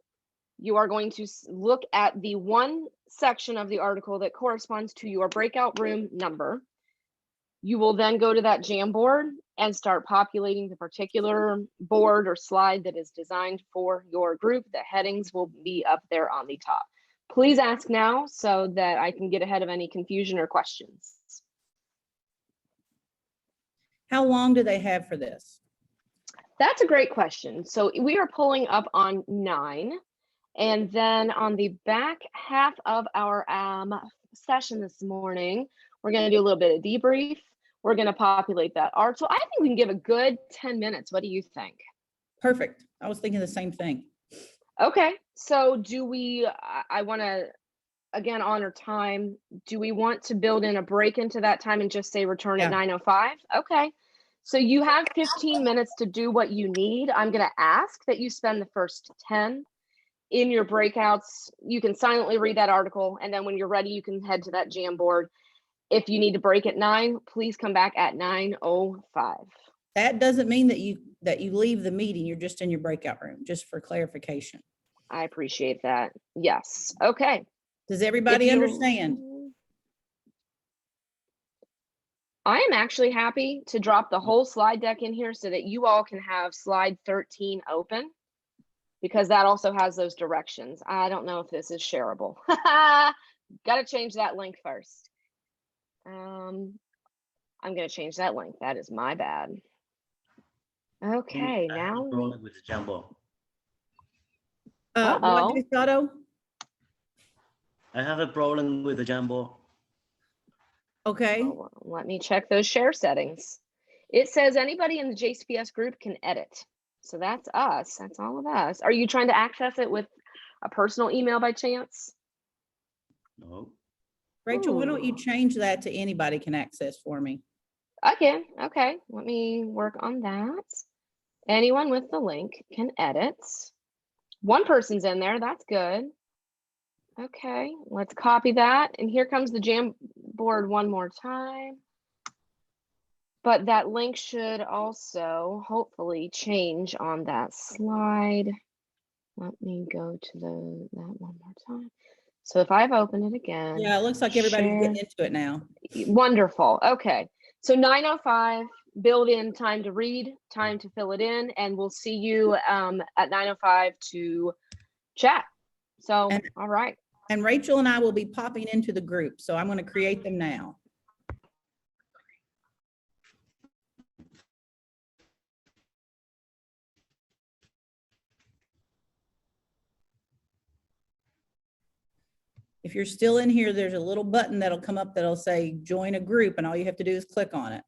You are going to look at the one section of the article that corresponds to your breakout room number. You will then go to that Jamboard and start populating the particular board or slide that is designed for your group. The headings will be up there on the top. Please ask now so that I can get ahead of any confusion or questions.
How long do they have for this?
That's a great question. So we are pulling up on 9. And then on the back half of our session this morning, we're going to do a little bit of debrief. We're going to populate that art. So I think we can give a good 10 minutes. What do you think?
Perfect. I was thinking the same thing.
Okay. So do we, I want to, again, honor time. Do we want to build in a break into that time and just say return at 9:05? Okay. So you have 15 minutes to do what you need. I'm going to ask that you spend the first 10 in your breakouts. You can silently read that article. And then when you're ready, you can head to that Jamboard. If you need to break at 9, please come back at 9:05.
That doesn't mean that you leave the meeting. You're just in your breakout room, just for clarification.
I appreciate that. Yes. Okay.
Does everybody understand?
I am actually happy to drop the whole slide deck in here so that you all can have slide 13 open, because that also has those directions. I don't know if this is shareable. Got to change that link first. I'm going to change that link. That is my bad. Okay, now.
Rolling with the Jamboard.
What, Desado?
I have a problem with the Jamboard.
Okay.
Oh, let me check those share settings. It says anybody in the JCPS group can edit. So that's us. That's all of us. Are you trying to access it with a personal email by chance?
No.
Rachel, why don't you change that to anybody can access for me?
I can. Okay. Let me work on that. Anyone with the link can edit. One person's in there. That's good. Okay. Let's copy that. And here comes the Jamboard one more time. But that link should also hopefully change on that slide. Let me go to that one more time. So if I've opened it again.
Yeah, it looks like everybody's
share.
getting into it now.
Wonderful. Okay. So 9:05, build in time to read, time to fill it in, and we'll see you at 9:05 to chat. So,
And-
all right.
And Rachel and I will be popping into the group, so I'm going to create them now. If you're still in here, there's a little button that'll come up that'll say join a group, and all you have to do is click on it.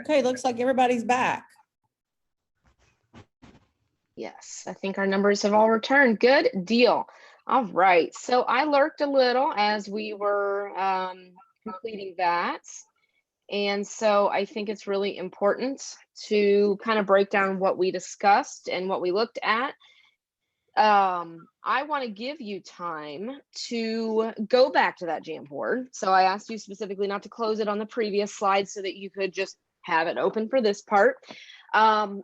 Okay, looks like everybody's back.
Yes, I think our numbers have all returned. Good deal. All right. So I lurked a little as we were completing that. And so I think it's really important to kind of break down what we discussed and what we looked at. I want to give you time to go back to that Jamboard. So I asked you specifically not to close it on the previous slide so that you could just have it open for this part. I'm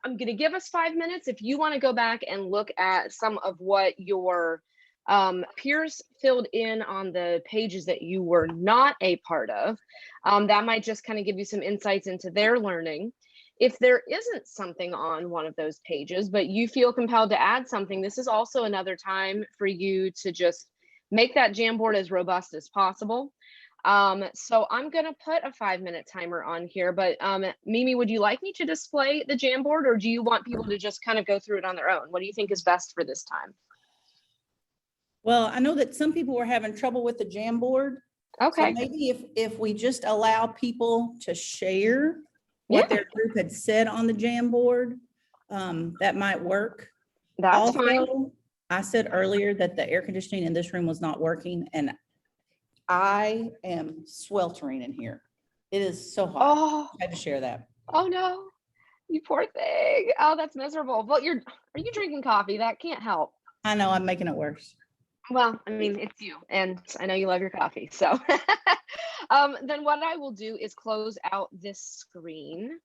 going to give us 5 minutes. If you want to go back and look at some of what your peers filled in on the pages that you were not a part of, that might just kind of give you some insights into their learning. If there isn't something on one of those pages, but you feel compelled to add something, this is also another time for you to just make that Jamboard as robust as possible. So I'm going to put a 5-minute timer on here, but Mimi, would you like me to display the Jamboard, or do you want people to just kind of go through it on their own? What do you think is best for this time?
Well, I know that some people were having trouble with the Jamboard.
Okay.
So maybe if we just allow people to share what their group had said on the Jamboard, that might work.
That's fine.
Also, I said earlier that the air conditioning in this room was not working, and I am sweltering in here. It is so hot.
Oh,
I had to share that.
oh no, you poor thing. Oh, that's miserable. But are you drinking coffee? That can't help.
I know, I'm making it worse.
Well, I mean, it's you, and I know you love your coffee. So then what I will do is close out this screen.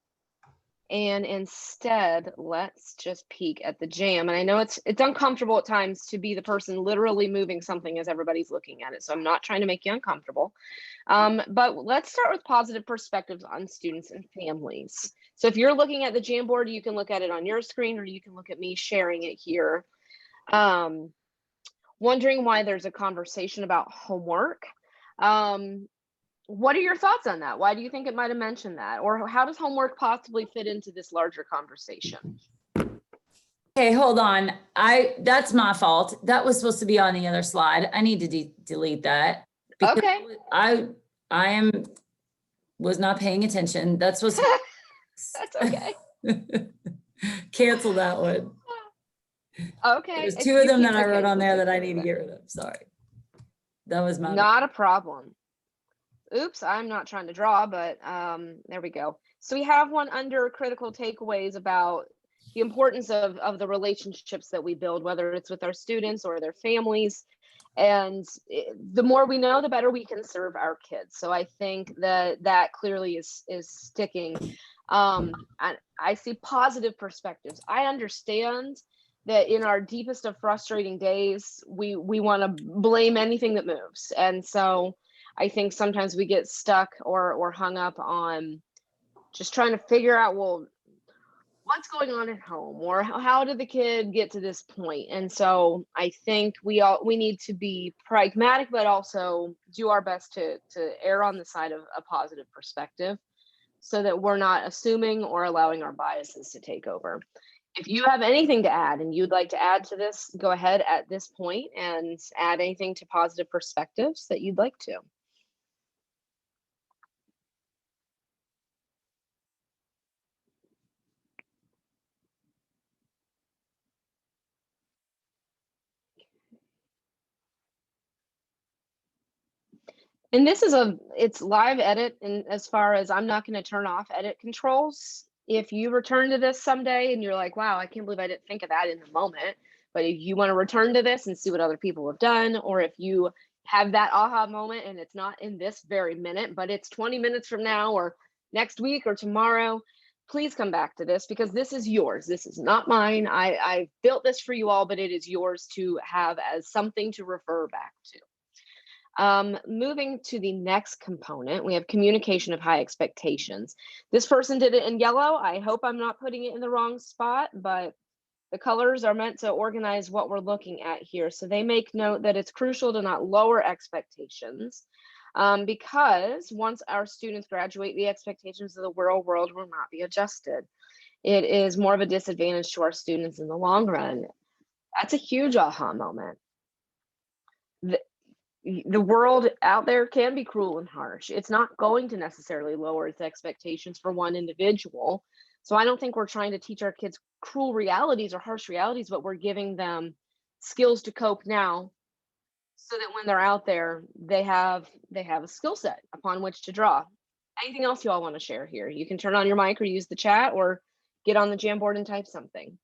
And instead, let's just peek at the jam. And I know it's uncomfortable at times to be the person literally moving something as everybody's looking at it. So I'm not trying to make you uncomfortable. But let's start with positive perspectives on students and families. So if you're looking at the Jamboard, you can look at it on your screen, or you can look at me sharing it here. Wondering why there's a conversation about homework. What are your thoughts on that? Why do you think it might have mentioned that? Or how does homework possibly fit into this larger conversation?
Okay, hold on. That's my fault. That was supposed to be on the other slide. I need to delete that.
Okay.
I was not paying attention. That's supposed to
That's okay.
cancel that one.
Okay.
There's two of them that I wrote on there that I need to get rid of. Sorry. That was my
Not a problem. Oops, I'm not trying to draw, but there we go. So we have one under critical takeaways about the importance of the relationships that we build, whether it's with our students or their families. And the more we know, the better we can serve our kids. So I think that clearly is sticking. I see positive perspectives. I understand that in our deepest of frustrating days, we want to blame anything that moves. And so I think sometimes we get stuck or hung up on just trying to figure out, well, what's going on at home, or how did the kid get to this point? And so I think we need to be pragmatic, but also do our best to err on the side of a positive perspective. so that we're not assuming or allowing our biases to take over. If you have anything to add and you'd like to add to this, go ahead at this point and add anything to positive perspectives that you'd like to. And this is it's live edit, and as far as I'm not going to turn off edit controls. If you return to this someday and you're like, wow, I can't believe I didn't think of that in the moment. But if you want to return to this and see what other people have done, or if you have that aha moment and it's not in this very minute, but it's 20 minutes from now or next week or tomorrow, please come back to this, because this is yours. This is not mine. I built this for you all, but it is yours to have as something to refer back to. Moving to the next component, we have communication of high expectations. This person did it in yellow. I hope I'm not putting it in the wrong spot, but the colors are meant to organize what we're looking at here. So they make note that it's crucial to not lower expectations, because once our students graduate, the expectations of the real world will not be adjusted. It is more of a disadvantage to our students in the long run. That's a huge aha moment. The world out there can be cruel and harsh. It's not going to necessarily lower its expectations for one individual. So I don't think we're trying to teach our kids cruel realities or harsh realities, but we're giving them skills to cope now, so that when they're out there, they have a skill set upon which to draw. Anything else you all want to share here? You can turn on your mic or use the chat or get on the Jamboard and type something.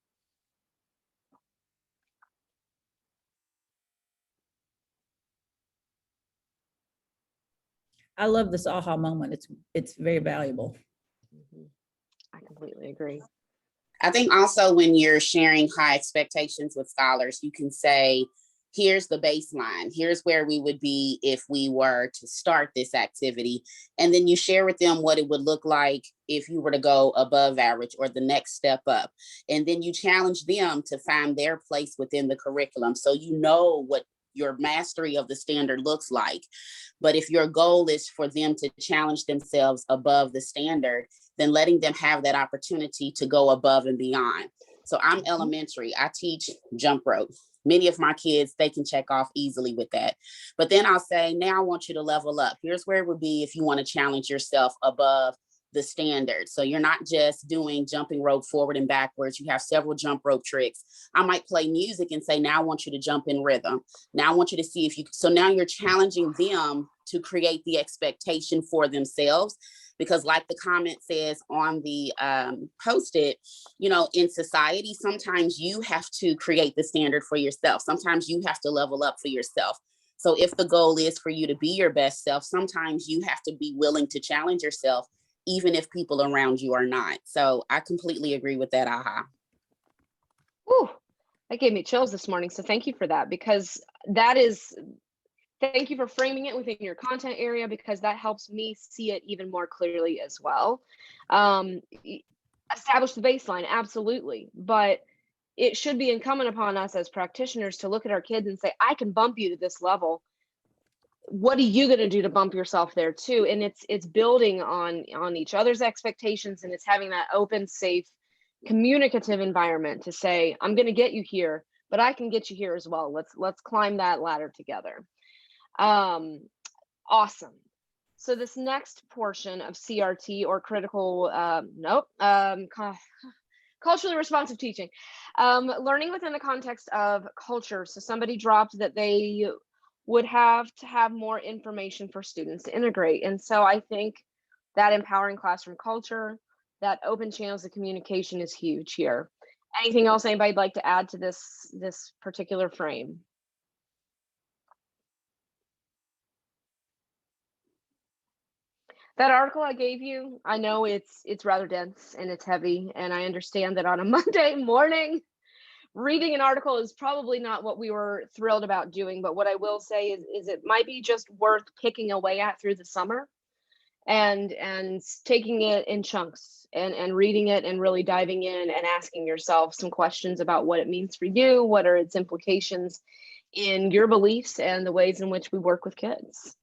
I love this aha moment. It's very valuable.
I completely agree.
I think also when you're sharing high expectations with scholars, you can say, here's the baseline. Here's where we would be if we were to start this activity. And then you share with them what it would look like if you were to go above average or the next step up. And then you challenge them to find their place within the curriculum. So you know what your mastery of the standard looks like. But if your goal is for them to challenge themselves above the standard, then letting them have that opportunity to go above and beyond. So I'm elementary, I teach jump rope. Many of my kids, they can check off easily with that. But then I'll say, now I want you to level up. Here's where it would be if you want to challenge yourself above the standard. So you're not just doing jumping rope forward and backwards. You have several jump rope tricks. I might play music and say, now I want you to jump in rhythm. Now I want you to see if you, so now you're challenging them to create the expectation for themselves. Because like the comment says on the post-it, you know, in society, sometimes you have to create the standard for yourself. Sometimes you have to level up for yourself. So if the goal is for you to be your best self, sometimes you have to be willing to challenge yourself, even if people around you are not. So I completely agree with that aha.
Ooh, that gave me chills this morning. So thank you for that, because that is, thank you for framing it within your content area, because that helps me see it even more clearly as well. Establish the baseline, absolutely. But it should be incumbent upon us as practitioners to look at our kids and say, I can bump you to this level. What are you going to do to bump yourself there too? And it's building on each other's expectations, and it's having that open, safe, communicative environment to say, I'm going to get you here, but I can get you here as well. Let's climb that ladder together. Awesome. So this next portion of CRT, or critical, culturally responsive teaching, learning within the context of culture. So somebody dropped that they would have to have more information for students to integrate. And so I think that empowering classroom culture, that open channels of communication is huge here. Anything else anybody'd like to add to this particular frame? That article I gave you, I know it's rather dense and it's heavy, and I understand that on a Monday morning, reading an article is probably not what we were thrilled about doing. But what I will say is it might be just worth picking away at through the summer and taking it in chunks and reading it and really diving in and asking yourself some questions about what it means for you, what are its implications in your beliefs and the ways in which we work with kids.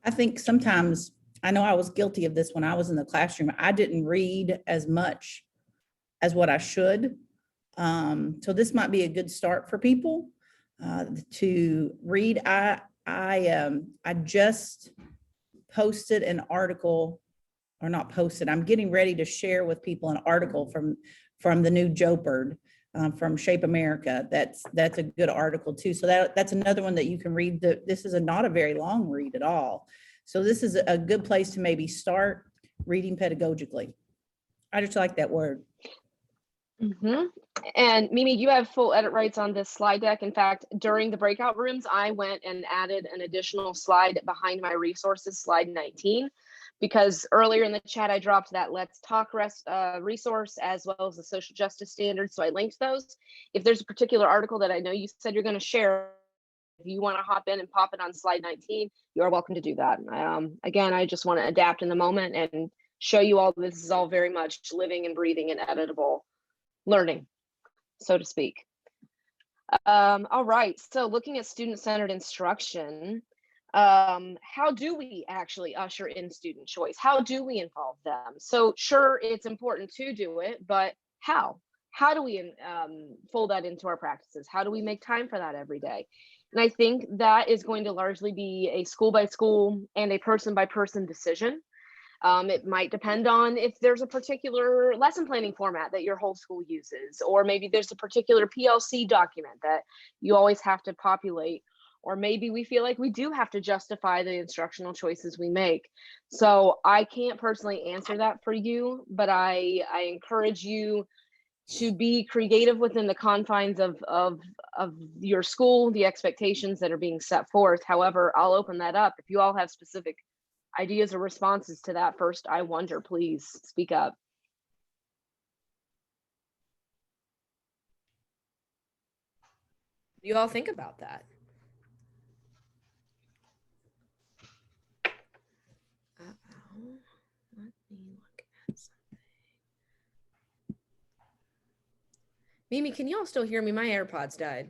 I think sometimes I know I was guilty of this when I was in the classroom. I didn't read as much as what I should. So this might be a good start for people to read. I just posted an article, or not posted, I'm getting ready to share with people an article from the new Jamboard, from Shape America. That's a good article too. So that's another one that you can read. This is not a very long read at all. So this is a good place to maybe start reading pedagogically. I just like that word.
Mm-hmm. And Mimi, you have full edit rights on this slide deck. In fact, during the breakout rooms, I went and added an additional slide behind my resources, slide 19, because earlier in the chat, I dropped that Let's Talk resource as well as the social justice standards. So I linked those. If there's a particular article that I know you said you're going to share, if you want to hop in and pop it on slide 19, you are welcome to do that. Again, I just want to adapt in the moment and show you all this is all very much living and breathing and editable learning, so to speak. All right, so looking at student-centered instruction, how do we actually usher in student choice? How do we involve them? So sure, it's important to do it, but how? How do we fold that into our practices? How do we make time for that every day? And I think that is going to largely be a school by school and a person by person decision. It might depend on if there's a particular lesson planning format that your whole school uses, or maybe there's a particular PLC document that you always have to populate, or maybe we feel like we do have to justify the instructional choices we make. So I can't personally answer that for you, but I encourage you to be creative within the confines of your school, the expectations that are being set forth. However, I'll open that up. If you all have specific ideas or responses to that, first, I wonder, please speak up.
What do you all think about that? Uh-oh. Let me look at something. Mimi, can you all still hear me? My AirPods died.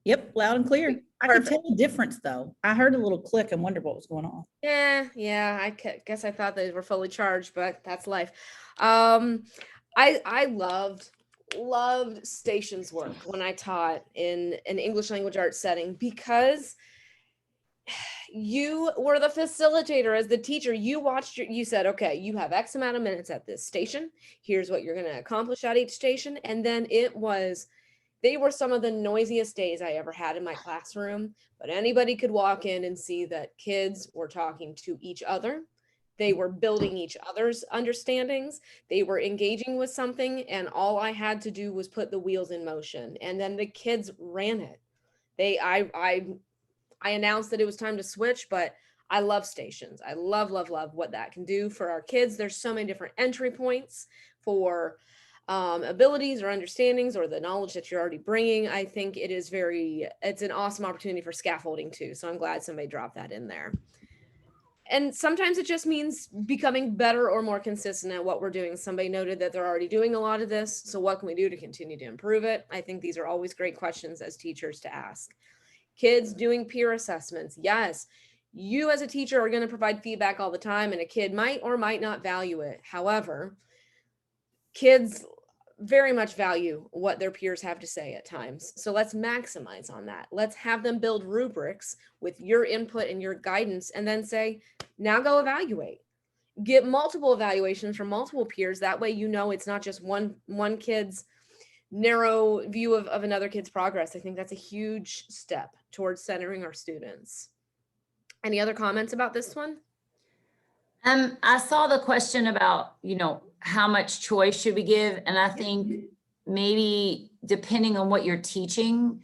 Yep, loud and clear. I could
Perfect.
tell the difference though. I heard a little click and wondered what was going on.
Yeah. I guess I thought they were fully charged, but that's life. I loved stations work when I taught in an English language arts setting, because you were the facilitator as the teacher. You watched you said, okay, you have X amount of minutes at this station. Here's what you're going to accomplish at each station. And then they were some of the noisiest days I ever had in my classroom, but anybody could walk in and see that kids were talking to each other. They were building each other's understandings. They were engaging with something, and all I had to do was put the wheels in motion, and then the kids ran it. I announced that it was time to switch, but I love stations. I love what that can do for our kids. There's so many different entry points for abilities or understandings or the knowledge that you're already bringing. I think it's an awesome opportunity for scaffolding too. So I'm glad somebody dropped that in there. And sometimes it just means becoming better or more consistent at what we're doing. Somebody noted that they're already doing a lot of this. So what can we do to continue to improve it? I think these are always great questions as teachers to ask. Kids doing peer assessments. Yes, you as a teacher are going to provide feedback all the time, and a kid might or might not value it. However, kids very much value what their peers have to say at times. So let's maximize on that. Let's have them build rubrics with your input and your guidance, and then say, now go evaluate. Get multiple evaluations from multiple peers. That way, you know, it's not just one kid's narrow view of another kid's progress. I think that's a huge step towards centering our students. Any other comments about this one?
I saw the question about, how much choice should we give? And I think maybe depending on what you're teaching,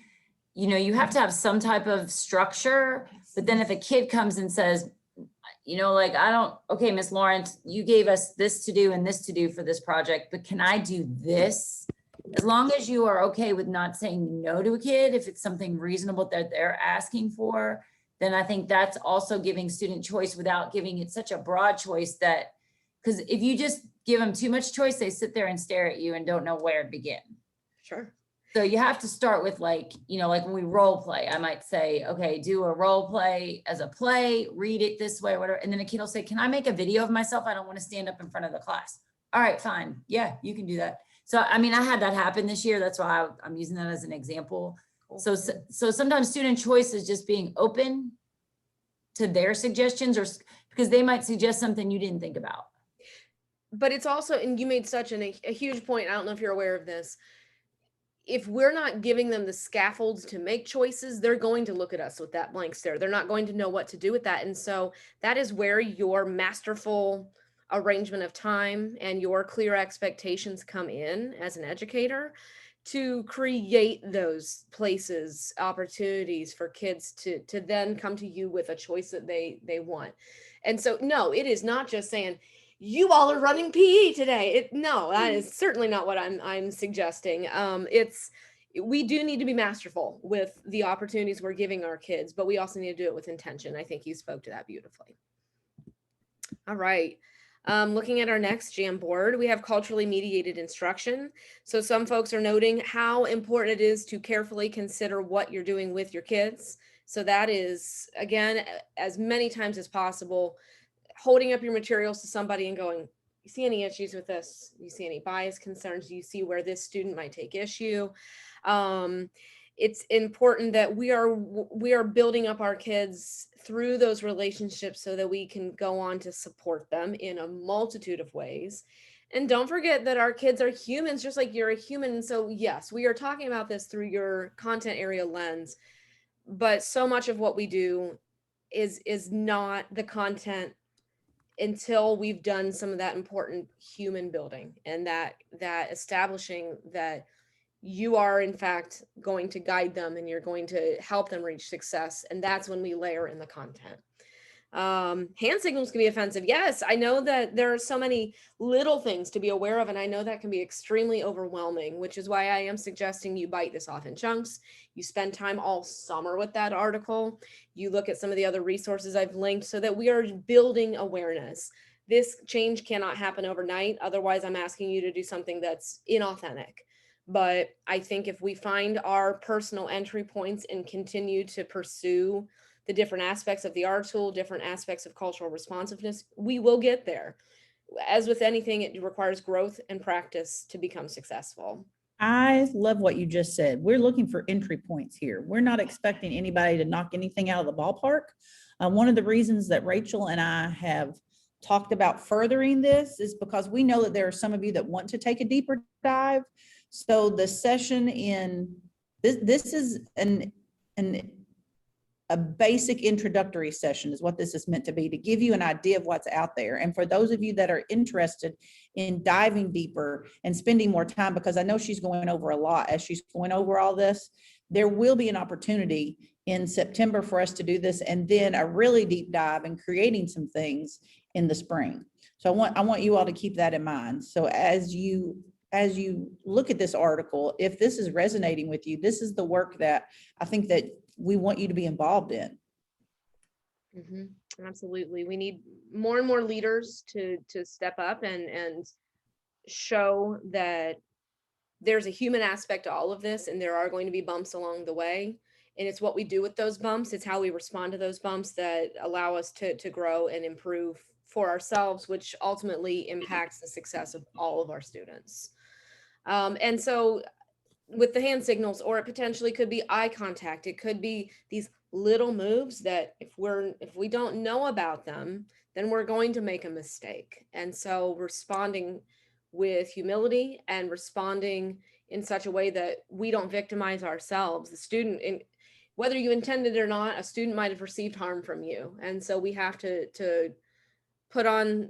you have to have some type of structure. But then if a kid comes and says, okay, Miss Lawrence, you gave us this to do and this to do for this project, but can I do this? As long as you are okay with not saying no to a kid, if it's something reasonable that they're asking for, then I think that's also giving student choice without giving it such a broad choice that, because if you just give them too much choice, they sit there and stare at you and don't know where to begin.
Sure.
So you have to start with like, like when we role play, I might say, okay, do a role play as a play, read it this way or whatever. And then a kid will say, can I make a video of myself? I don't want to stand up in front of the class. All right, fine. Yeah, you can do that. So, I mean, I had that happen this year. That's why I'm using that as an example. So sometimes student choice is just being open to their suggestions, or because they might suggest something you didn't think about.
But it's also, and you made such a huge point. I don't know if you're aware of this. If we're not giving them the scaffolds to make choices, they're going to look at us with that blank stare. They're not going to know what to do with that. And so that is where your masterful arrangement of time and your clear expectations come in as an educator, to create those places, opportunities for kids to then come to you with a choice that they want. And so, no, it is not just saying, you all are running PE today. No, that is certainly not what I'm suggesting. We do need to be masterful with the opportunities we're giving our kids, but we also need to do it with intention. I think you spoke to that beautifully. All right. Looking at our next Jamboard, we have culturally mediated instruction. So some folks are noting how important it is to carefully consider what you're doing with your kids. So that is, again, as many times as possible, holding up your materials to somebody and going, you see any issues with this? You see any bias concerns? Do you see where this student might take issue? It's important that we are building up our kids through those relationships so that we can go on to support them in a multitude of ways. And don't forget that our kids are humans, just like you're a human. So yes, we are talking about this through your content area lens, but so much of what we do is not the content until we've done some of that important human building, and that establishing that you are in fact going to guide them and you're going to help them reach success. And that's when we layer in the content. Hand signals can be offensive. Yes, I know that there are so many little things to be aware of, and I know that can be extremely overwhelming, which is why I am suggesting you bite this off in chunks. You spend time all summer with that article. You look at some of the other resources I've linked so that we are building awareness. This change cannot happen overnight. Otherwise, I'm asking you to do something that's inauthentic. But I think if we find our personal entry points and continue to pursue the different aspects of the art tool, different aspects of cultural responsiveness, we will get there. As with anything, it requires growth and practice to become successful.
I love what you just said. We're looking for entry points here. We're not expecting anybody to knock anything out of the ballpark. One of the reasons that Rachel and I have talked about furthering this is because we know that there are some of you that want to take a deeper dive. So the session in this is a basic introductory session is what this is meant to be, to give you an idea of what's out there. And for those of you that are interested in diving deeper and spending more time, because I know she's going over a lot as she's going over all this, there will be an opportunity in September for us to do this, and then a really deep dive and creating some things in the spring. So I want you all to keep that in mind. So as you look at this article, if this is resonating with you, this is the work that I think that we want you to be involved in.
Mm-hmm. Absolutely. We need more and more leaders to step up and show that there's a human aspect to all of this, and there are going to be bumps along the way. And it's what we do with those bumps. It's how we respond to those bumps that allow us to grow and improve for ourselves, which ultimately impacts the success of all of our students. And so with the hand signals, or it potentially could be eye contact. It could be these little moves that if we don't know about them, then we're going to make a mistake. And so responding with humility and responding in such a way that we don't victimize ourselves. The student, whether you intended it or not, a student might have received harm from you. And so we have to put on,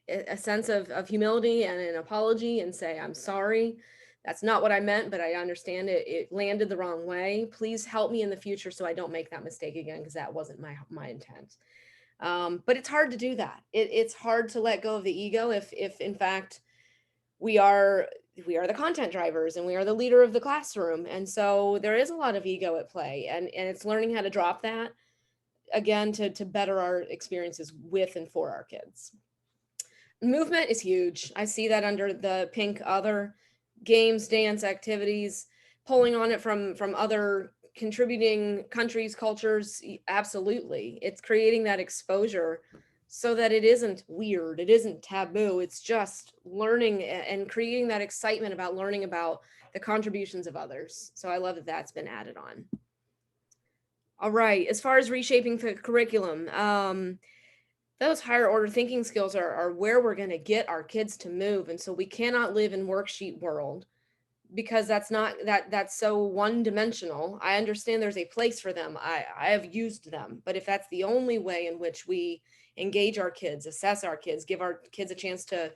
a sense of humility and an apology and say, I'm sorry. That's not what I meant, but I understand it landed the wrong way. Please help me in the future so I don't make that mistake again, because that wasn't my intent. But it's hard to do that. It's hard to let go of the ego if in fact we are the content drivers and we are the leader of the classroom. And so there is a lot of ego at play, and it's learning how to drop that, again, to better our experiences with and for our kids. Movement is huge. I see that under the pink other. games, dance, activities, pulling on it from other contributing countries, cultures. Absolutely. It's creating that exposure so that it isn't weird. It isn't taboo. It's just learning and creating that excitement about learning about the contributions of others. So I love that that's been added on. All right. As far as reshaping the curriculum, those higher order thinking skills are where we're going to get our kids to move. And so we cannot live in worksheet world, because that's so one dimensional. I understand there's a place for them. I have used them, but if that's the only way in which we engage our kids, assess our kids, give our kids a chance to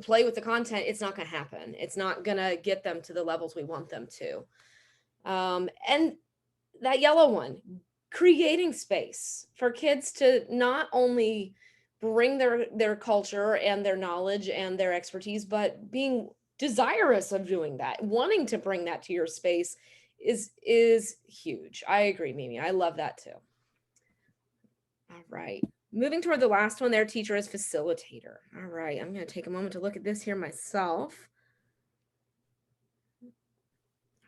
play with the content, it's not going to happen. It's not going to get them to the levels we want them to. And that yellow one, creating space for kids to not only bring their culture and their knowledge and their expertise, but being desirous of doing that, wanting to bring that to your space is huge. I agree, Mimi. I love that too. All right. Moving toward the last one there, teacher as facilitator. All right. I'm going to take a moment to look at this here myself.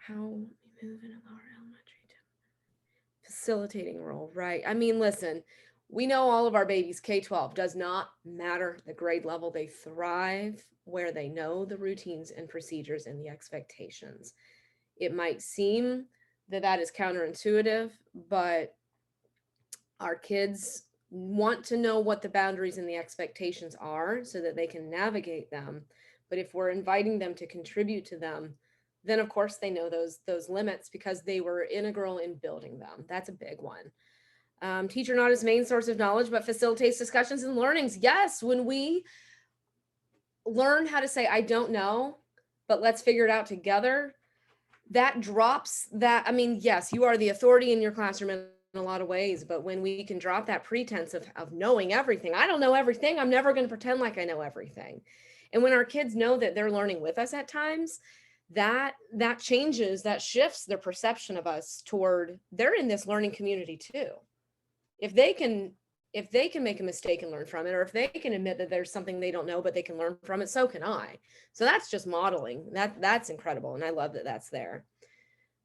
How move in a lower elementary to facilitating role, right? I mean, listen, we know all of our babies, K-12, does not matter the grade level. They thrive where they know the routines and procedures and the expectations. It might seem that is counterintuitive, but our kids want to know what the boundaries and the expectations are so that they can navigate them. But if we're inviting them to contribute to them, then of course they know those limits because they were integral in building them. That's a big one. Teacher not as main source of knowledge, but facilitates discussions and learnings. Yes, when we learn how to say, I don't know, but let's figure it out together, that drops that. I mean, yes, you are the authority in your classroom in a lot of ways, but when we can drop that pretense of knowing everything, I don't know everything, I'm never going to pretend like I know everything. And when our kids know that they're learning with us at times, that changes, that shifts their perception of us toward they're in this learning community too. If they can make a mistake and learn from it, or if they can admit that there's something they don't know, but they can learn from it, so can I. So that's just modeling. That's incredible. And I love that that's there.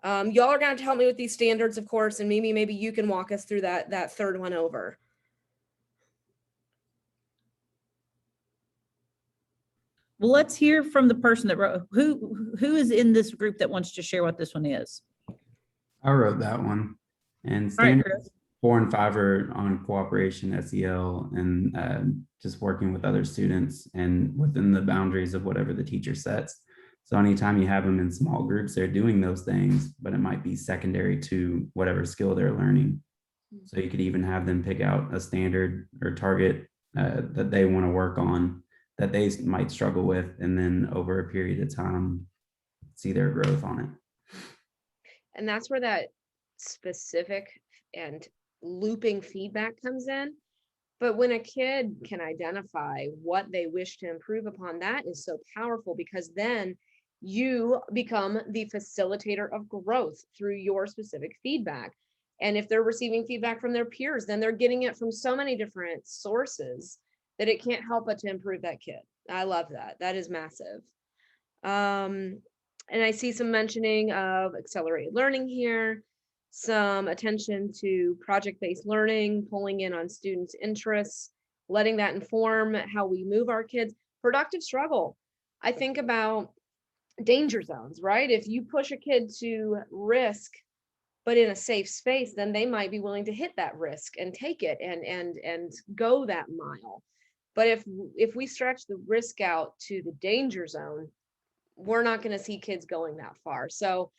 Y'all are going to help me with these standards, of course, and Mimi, maybe you can walk us through that third one over.
Well, let's hear from the person that wrote, who is in this group that wants to share what this one is.
I wrote that one. And
All right,
standards 4 and 5 are on cooperation, SEL, and just working with other students and within the boundaries of whatever the teacher sets. So anytime you have them in small groups, they're doing those things, but it might be secondary to whatever skill they're learning. So you could even have them pick out a standard or target that they want to work on that they might struggle with, and then over a period of time, see their growth on it.
And that's where that specific and looping feedback comes in. But when a kid can identify what they wish to improve upon, that is so powerful, because then you become the facilitator of growth through your specific feedback. And if they're receiving feedback from their peers, then they're getting it from so many different sources that it can't help but to improve that kid. I love that. That is massive. And I see some mentioning of accelerated learning here, some attention to project-based learning, pulling in on students' interests, letting that inform how we move our kids. Productive struggle. I think about danger zones, right? If you push a kid to risk, but in a safe space, then they might be willing to hit that risk and take it and go that mile. But if we stretch the risk out to the danger zone, we're not going to see kids going that far. So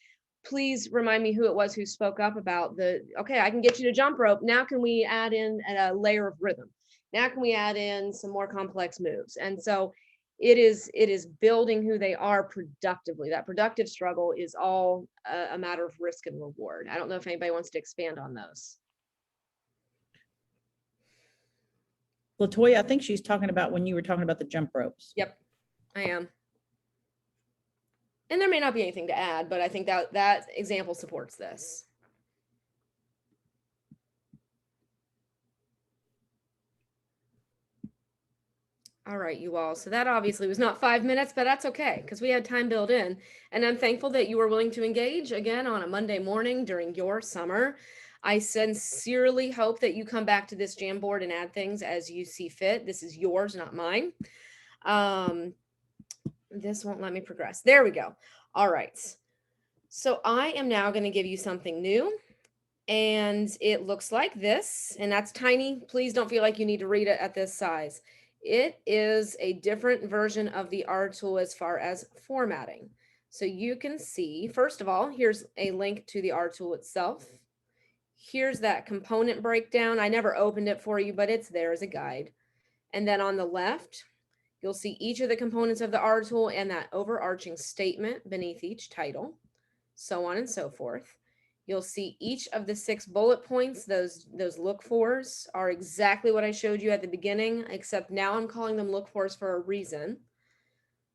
please remind me who it was who spoke up about okay, I can get you to jump rope. Now can we add in a layer of rhythm? Now can we add in some more complex moves? And so it is building who they are productively. That productive struggle is all a matter of risk and reward. I don't know if anybody wants to expand on those.
LaToya, I think she's talking about when you were talking about the jump ropes.
Yep, I am. And there may not be anything to add, but I think that example supports this. All right, you all. So that obviously was not 5 minutes, but that's okay because we had time built in. And I'm thankful that you were willing to engage again on a Monday morning during your summer. I sincerely hope that you come back to this Jamboard and add things as you see fit. This is yours, not mine. This won't let me progress. There we go. All right. So I am now going to give you something new. And it looks like this, and that's tiny. Please don't feel like you need to read it at this size. It is a different version of the R tool as far as formatting. So you can see, first of all, here's a link to the R tool itself. Here's that component breakdown. I never opened it for you, but it's there as a guide. And then on the left, you'll see each of the components of the R tool and that overarching statement beneath each title, so on and so forth. You'll see each of the 6 bullet points, those look fors are exactly what I showed you at the beginning, except now I'm calling them look fors for a reason.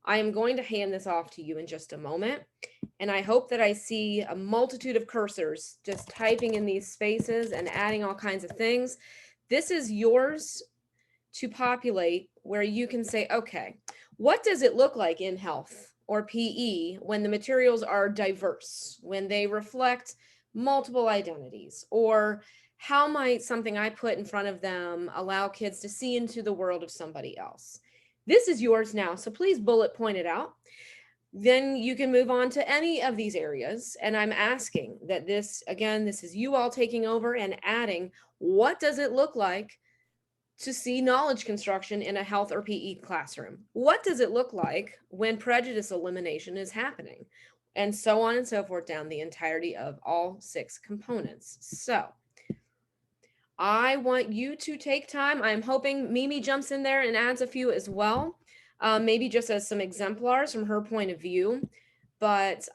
I am going to hand this off to you in just a moment. And I hope that I see a multitude of cursors just typing in these spaces and adding all kinds of things. This is yours to populate where you can say, okay, what does it look like in health or PE when the materials are diverse, when they reflect multiple identities, or how might something I put in front of them allow kids to see into the world of somebody else? This is yours now, so please bullet point it out. Then you can move on to any of these areas. And I'm asking that this, again, this is you all taking over and adding, what does it look like to see knowledge construction in a health or PE classroom? What does it look like when prejudice elimination is happening? And so on and so forth down the entirety of all 6 components. So I want you to take time. I'm hoping Mimi jumps in there and adds a few as well, maybe just as some exemplars from her point of view. But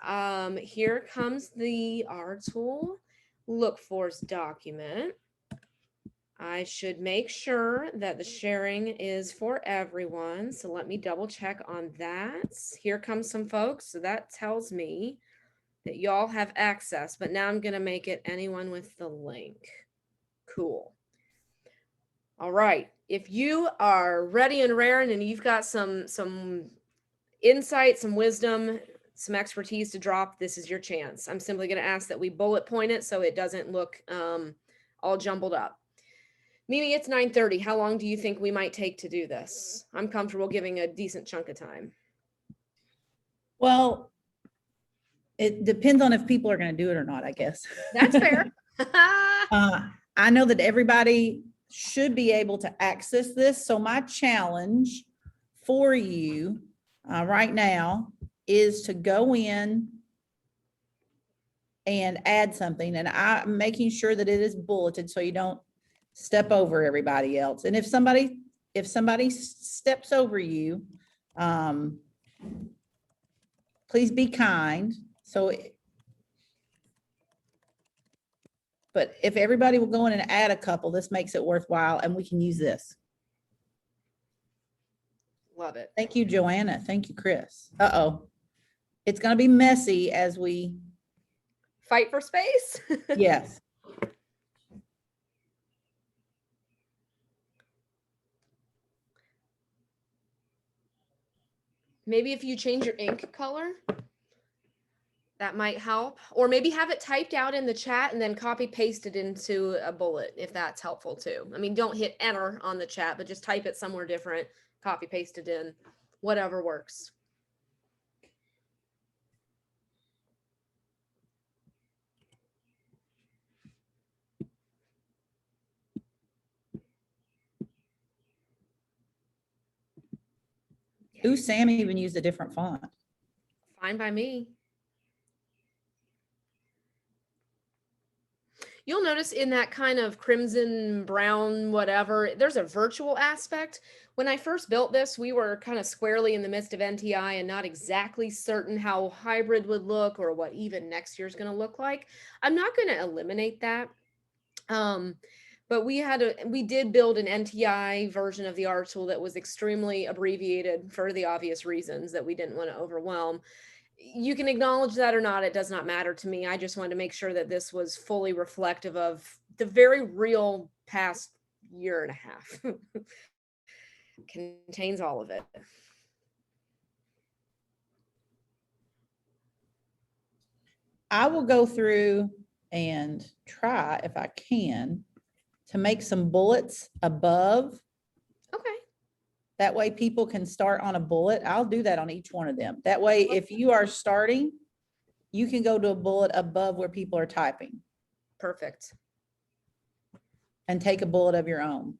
here comes the R tool look for's document. I should make sure that the sharing is for everyone. So let me double check on that. Here comes some folks. So that tells me that y'all have access, but now I'm going to make it anyone with the link. Cool. All right. If you are ready and raring and you've got some insight, some wisdom, some expertise to drop, this is your chance. I'm simply going to ask that we bullet point it so it doesn't look all jumbled up. Mimi, it's 9:30. How long do you think we might take to do this? I'm comfortable giving a decent chunk of time.
Well, it depends on if people are going to do it or not, I guess.
That's fair.
I know that everybody should be able to access this. So my challenge for you right now is to go in and add something, and I'm making sure that it is bulleted so you don't step over everybody else. And if somebody steps over you, please be kind. So, but if everybody will go in and add a couple, this makes it worthwhile and we can use this.
Love it.
Thank you, Joanna. Thank you, Chris. Uh-oh. It's going to be messy as we
fight for space.
Yes.
Maybe if you change your ink color, that might help. Or maybe have it typed out in the chat and then copy paste it into a bullet, if that's helpful too. I mean, don't hit enter on the chat, but just type it somewhere different, copy paste it in, whatever works.
Ooh, Sam even used a different font.
Fine by me. You'll notice in that kind of crimson, brown, whatever, there's a virtual aspect. When I first built this, we were kind of squarely in the midst of NTI and not exactly certain how hybrid would look or what even next year is going to look like. I'm not going to eliminate that. But we did build an NTI version of the R tool that was extremely abbreviated for the obvious reasons that we didn't want to overwhelm. You can acknowledge that or not, it does not matter to me. I just wanted to make sure that this was fully reflective of the very real past year and a half. contains all of it.
I will go through and try, if I can, to make some bullets above.
Okay.
That way people can start on a bullet. I'll do that on each one of them. That way, if you are starting, you can go to a bullet above where people are typing
Perfect.
and take a bullet of your own.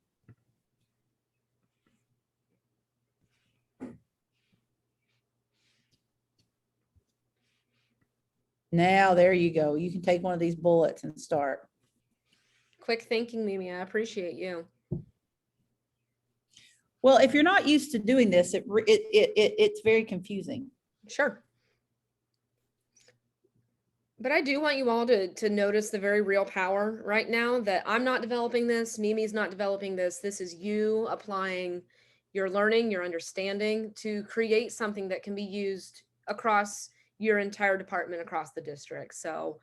Now, there you go. You can take one of these bullets and start.
Quick thinking, Mimi. I appreciate you.
Well, if you're not used to doing this, it's very confusing.
Sure. But I do want you all to notice the very real power right now that I'm not developing this, Mimi's not developing this. This is you applying your learning, your understanding to create something that can be used across your entire department, across the district. So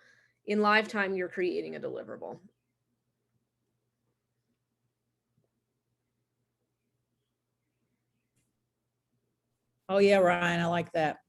in lifetime, you're creating a deliverable.
Oh yeah, Ryan, I like that.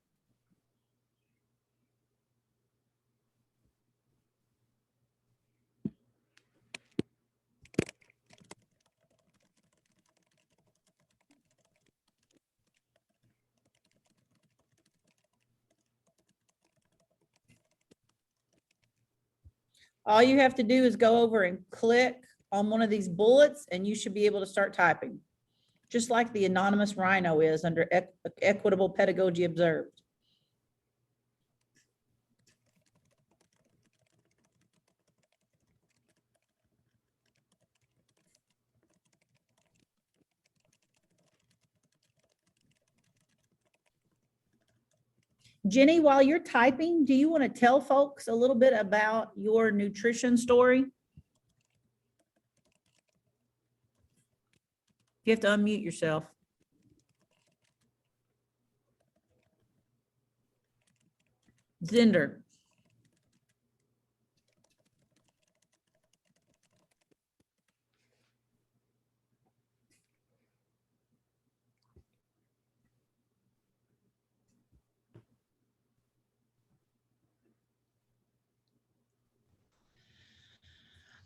All you have to do is go over and click on one of these bullets and you should be able to start typing. Just like the anonymous rhino is under Equitable Pedagogy Observed. Jenny, while you're typing, do you want to tell folks a little bit about your nutrition story? You have to unmute yourself. Zinder.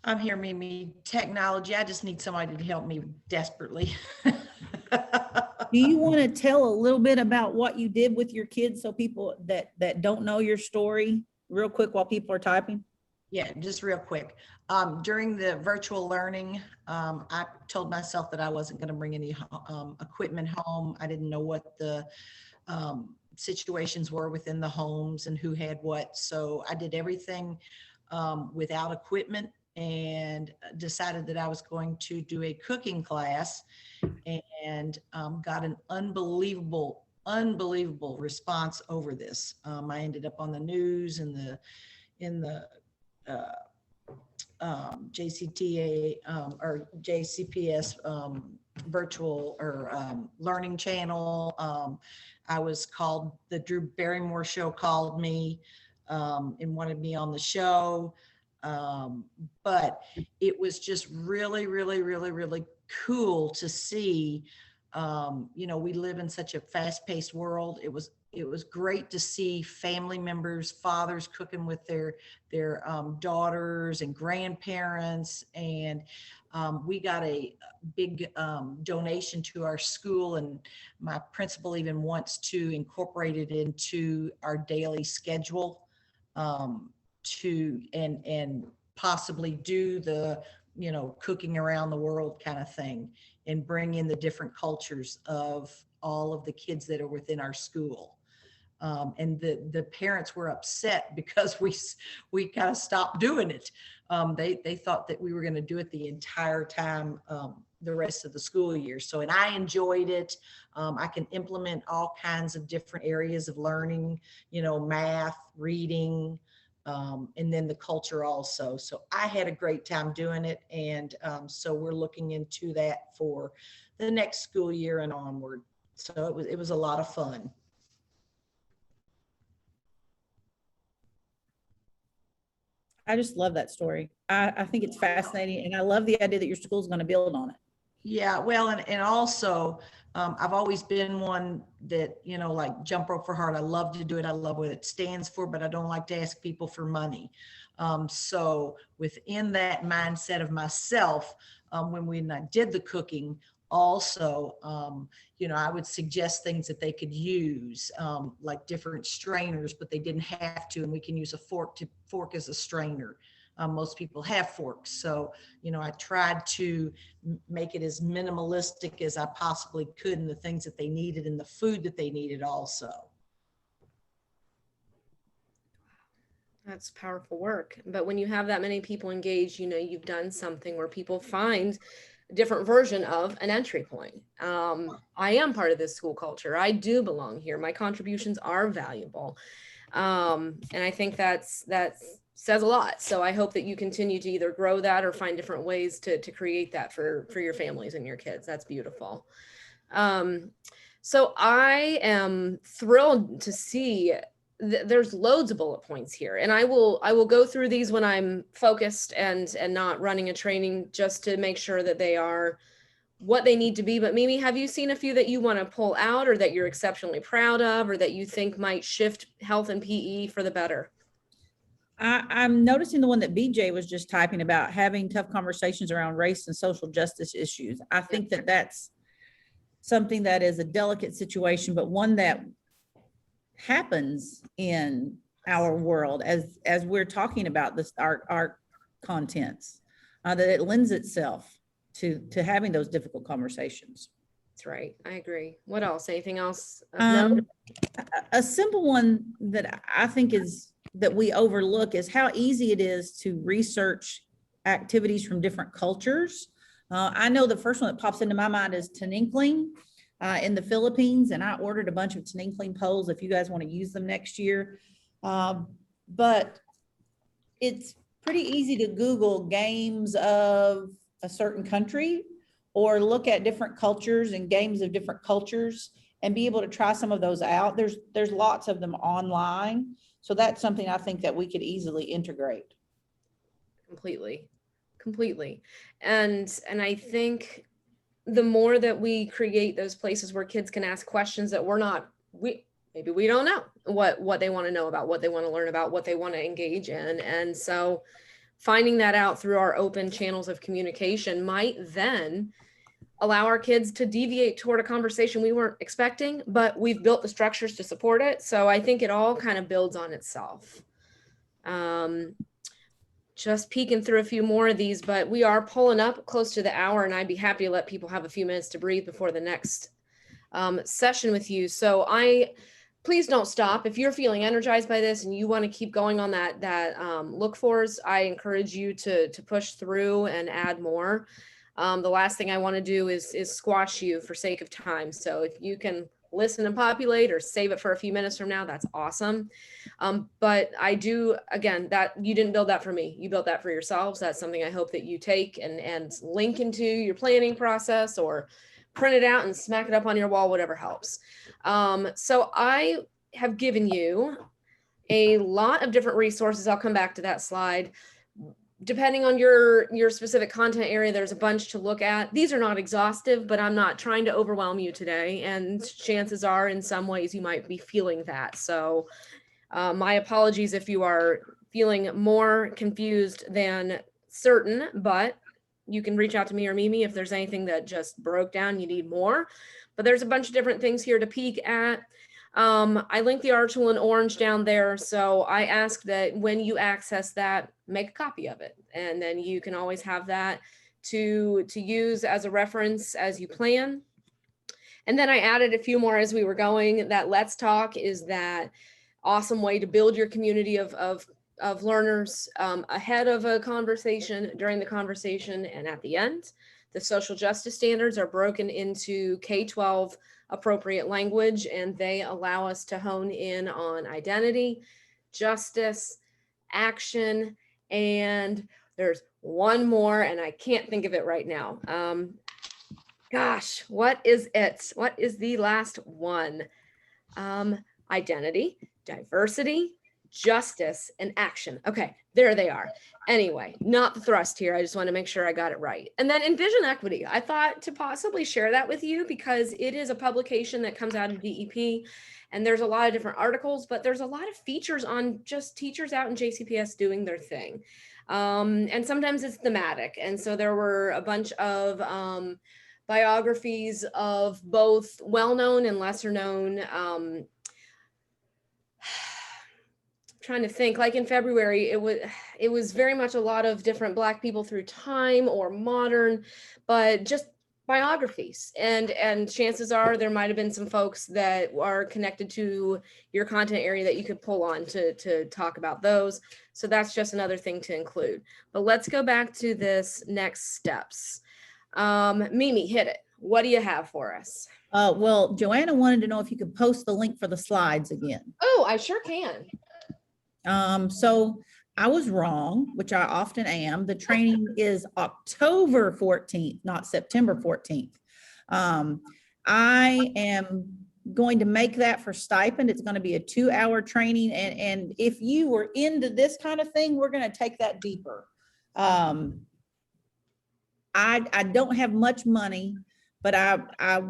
I'm here, Mimi. Technology, I just need somebody to help me desperately.
Do you want to tell a little bit about what you did with your kids so people that don't know your story real quick while people are typing?
Yeah, just real quick. During the virtual learning, I told myself that I wasn't going to bring any equipment home. I didn't know what the situations were within the homes and who had what. So I did everything without equipment and decided that I was going to do a cooking class and got an unbelievable response over this. I ended up on the news and in the JCTA or JCPS virtual or learning channel. I was called, the Drew Barrymore show called me and wanted me on the show. But it was just really cool to see. You know, we live in such a fast-paced world. It was great to see family members, fathers cooking with their daughters and grandparents. And we got a big donation to our school, and my principal even wants to incorporate it into our daily schedule and possibly do the, you know, cooking around the world kind of thing and bring in the different cultures of all of the kids that are within our school. And the parents were upset because we kind of stopped doing it. They thought that we were going to do it the entire time, the rest of the school year. So, and I enjoyed it. I can implement all kinds of different areas of learning, you know, math, reading, and then the culture also. So I had a great time doing it. And so we're looking into that for the next school year and onward. So it was a lot of fun.
I just love that story. I think it's fascinating, and I love the idea that your school is going to build on it.
Yeah, well, and also, I've always been one that, you know, like jump rope for heart. I love to do it. I love what it stands for, but I don't like to ask people for money. So within that mindset of myself, when I did the cooking, also, you know, I would suggest things that they could use, like different strainers, but they didn't have to, and we can use a fork as a strainer. Most people have forks. So, you know, I tried to make it as minimalistic as I possibly could in the things that they needed and the food that they needed also.
That's powerful work. But when you have that many people engaged, you know, you've done something where people find a different version of an entry point. I am part of this school culture. I do belong here. My contributions are valuable. And I think that says a lot. So I hope that you continue to either grow that or find different ways to create that for your families and your kids. That's beautiful. So I am thrilled to see there's loads of bullet points here, and I will go through these when I'm focused and not running a training, just to make sure that they are what they need to be. But Mimi, have you seen a few that you want to pull out, or that you're exceptionally proud of, or that you think might shift health and PE for the better?
I'm noticing the one that BJ was just typing about, having tough conversations around race and social justice issues. I think that that's something that is a delicate situation, but one that happens in our world as we're talking about this, our contents, that it lends itself to having those difficult conversations.
That's right. I agree. What else? Anything else?
A simple one that I think is that we overlook is how easy it is to research activities from different cultures. I know the first one that pops into my mind is Tininkling in the Philippines, and I ordered a bunch of Tininkling poles if you guys want to use them next year. But it's pretty easy to Google games of a certain country, or look at different cultures and games of different cultures and be able to try some of those out. There's lots of them online. So that's something I think that we could easily integrate.
Completely. And I think the more that we create those places where kids can ask questions that maybe we don't know what they want to know about, what they want to learn about, what they want to engage in. And so finding that out through our open channels of communication might then allow our kids to deviate toward a conversation we weren't expecting, but we've built the structures to support it. So I think it all kind of builds on itself. Just peeking through a few more of these, but we are pulling up close to the hour, and I'd be happy to let people have a few minutes to breathe before the next session with you. So please don't stop. If you're feeling energized by this and you want to keep going on that look fors, I encourage you to push through and add more. The last thing I want to do is squash you for sake of time. So if you can listen and populate or save it for a few minutes from now, that's awesome. But I do, again, that you didn't build that for me. You built that for yourselves. That's something I hope that you take and link into your planning process, or print it out and smack it up on your wall, whatever helps. So I have given you a lot of different resources. I'll come back to that slide. Depending on your specific content area, there's a bunch to look at. These are not exhaustive, but I'm not trying to overwhelm you today. And chances are in some ways you might be feeling that. So my apologies if you are feeling more confused than certain, but you can reach out to me or Mimi if there's anything that just broke down, you need more. But there's a bunch of different things here to peek at. I linked the article in orange down there. So I ask that when you access that, make a copy of it. And then you can always have that to use as a reference as you plan. And then I added a few more as we were going. That Let's Talk is that awesome way to build your community of learners ahead of a conversation, during the conversation, and at the end. The social justice standards are broken into K-12 appropriate language, and they allow us to hone in on identity, justice, action, and there's one more, and I can't think of it right now. Gosh, what is it? What is the last one? Identity, diversity, justice, and action. Okay, there they are. Anyway, not the thrust here. I just want to make sure I got it right. And then envision equity. I thought to possibly share that with you because it is a publication that comes out of DEP, and there's a lot of different articles, but there's a lot of features on just teachers out in JCPS doing their thing. And sometimes it's thematic. And so there were a bunch of biographies of both well-known and lesser known, trying to think, like in February, it was very much a lot of different Black people through time or modern, but just biographies. And chances are there might have been some folks that are connected to your content area that you could pull on to talk about those. So that's just another thing to include. But let's go back to this next steps. Mimi, hit it. What do you have for us?
Well, Joanna wanted to know if you could post the link for the slides again.
Oh, I sure can.
So I was wrong, which I often am. The training is October 14th, not September 14th. I am going to make that for stipend. It's going to be a 2-hour training. And if you were into this kind of thing, we're going to take that deeper. I don't have much money, but I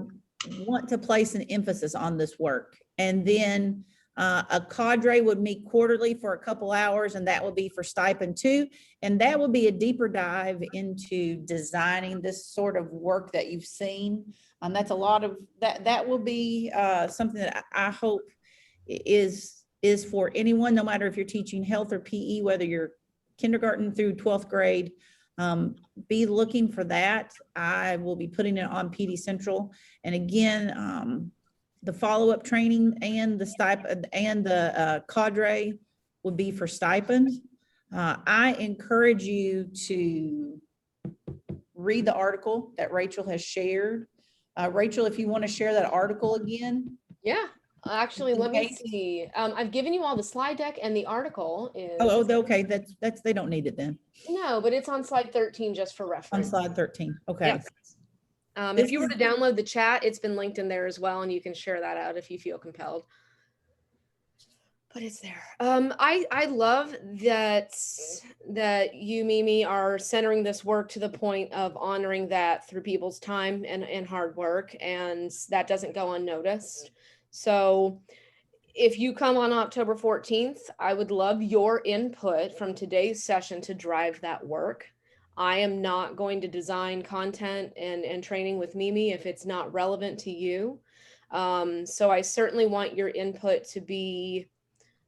want to place an emphasis on this work. And then a cadre would meet quarterly for a couple hours, and that would be for stipend too. And that will be a deeper dive into designing this sort of work that you've seen. That's a lot of that will be something that I hope is for anyone, no matter if you're teaching health or PE, whether you're kindergarten through 12th grade. Be looking for that. I will be putting it on PD Central. And again, the follow-up training and the stipend and the cadre would be for stipend. I encourage you to read the article that Rachel has shared. Rachel, if you want to share that article again.
Yeah, actually, let me see. I've given you all the slide deck, and the article is.
Oh, okay. That's they don't need it then.
No, but it's on slide 13 just for reference.
On slide 13. Okay.
Yep. If you were to download the chat, it's been linked in there as well, and you can share that out if you feel compelled. But it's there. I love that you, Mimi, are centering this work to the point of honoring that through people's time and hard work, and that doesn't go unnoticed. So if you come on October 14th, I would love your input from today's session to drive that work. I am not going to design content and training with Mimi if it's not relevant to you. So I certainly want your input to be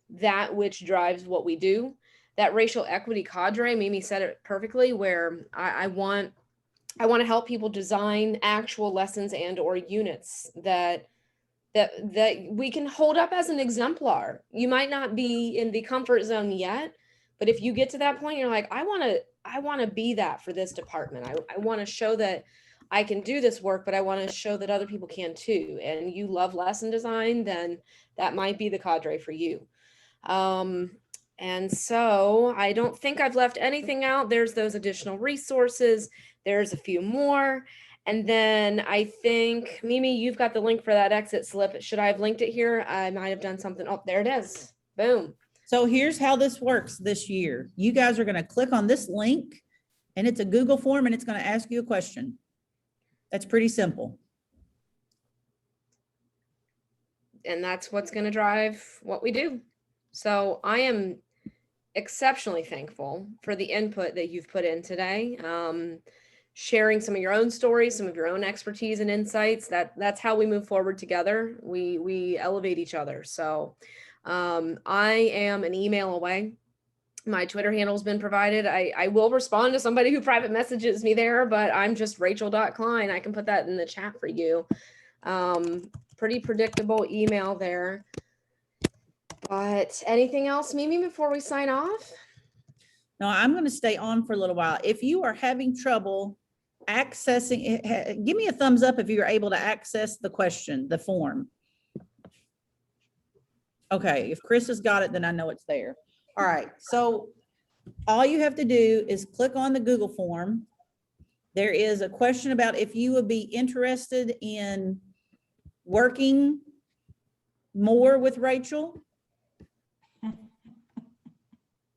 that which drives what we do. That racial equity cadre, Mimi said it perfectly, where I want to help people design actual lessons and or units that we can hold up as an exemplar. You might not be in the comfort zone yet, but if you get to that point, you're like, I want to be that for this department. I want to show that I can do this work, but I want to show that other people can too. And you love lesson design, then that might be the cadre for you. And so I don't think I've left anything out. There's those additional resources. There's a few more. And then I think, Mimi, you've got the link for that exit slip. Should I have linked it here? I might have done something. Oh, there it is. Boom.
So here's how this works this year. You guys are going to click on this link, and it's a Google form, and it's going to ask you a question. That's pretty simple.
And that's what's going to drive what we do. So I am exceptionally thankful for the input that you've put in today. Sharing some of your own stories, some of your own expertise and insights. That's how we move forward together. We elevate each other. So I am an email away. My Twitter handle has been provided. I will respond to somebody who private messages me there, but I'm just Rachel.Klein. I can put that in the chat for you. Pretty predictable email there. But anything else, Mimi, before we sign off?
No, I'm going to stay on for a little while. If you are having trouble accessing it, give me a thumbs up if you're able to access the question, the form. Okay, if Chris has got it, then I know it's there. All right, so all you have to do is click on the Google form. There is a question about if you would be interested in working more with Rachel.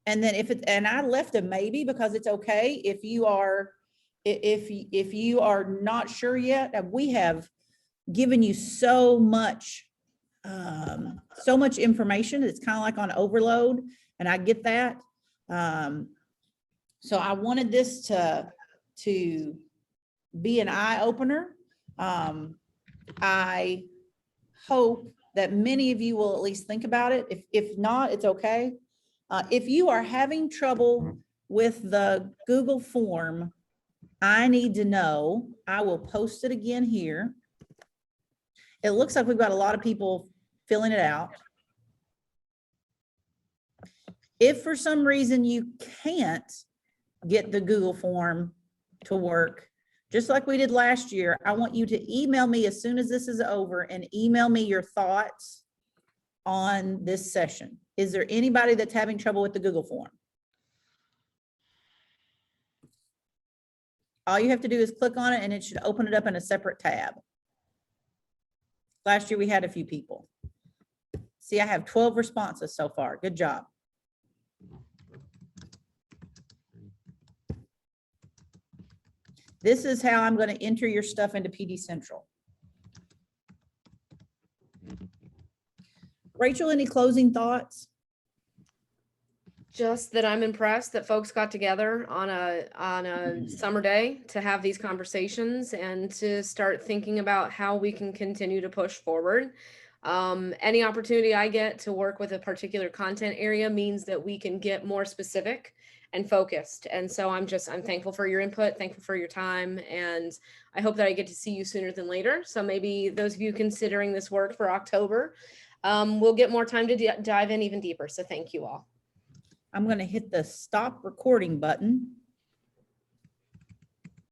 And then and I left a maybe because it's okay if you are, if you are not sure yet. We have given you so much information. It's kind of like on overload, and I get that. So I wanted this to be an eye opener. I hope that many of you will at least think about it. If not, it's okay. If you are having trouble with the Google form, I need to know. I will post it again here. It looks like we've got a lot of people filling it out. If for some reason you can't get the Google form to work, just like we did last year, I want you to email me as soon as this is over and email me your thoughts on this session. Is there anybody that's having trouble with the Google form? All you have to do is click on it and it should open it up in a separate tab. Last year we had a few people. See, I have 12 responses so far. Good job. This is how I'm going to enter your stuff into PD Central. Rachel, any closing thoughts?
Just that I'm impressed that folks got together on a summer day to have these conversations and to start thinking about how we can continue to push forward. Any opportunity I get to work with a particular content area means that we can get more specific and focused. And so I'm thankful for your input, thankful for your time, and I hope that I get to see you sooner than later. So maybe those of you considering this work for October, we'll get more time to dive in even deeper. So thank you all.
I'm going to hit the stop recording button.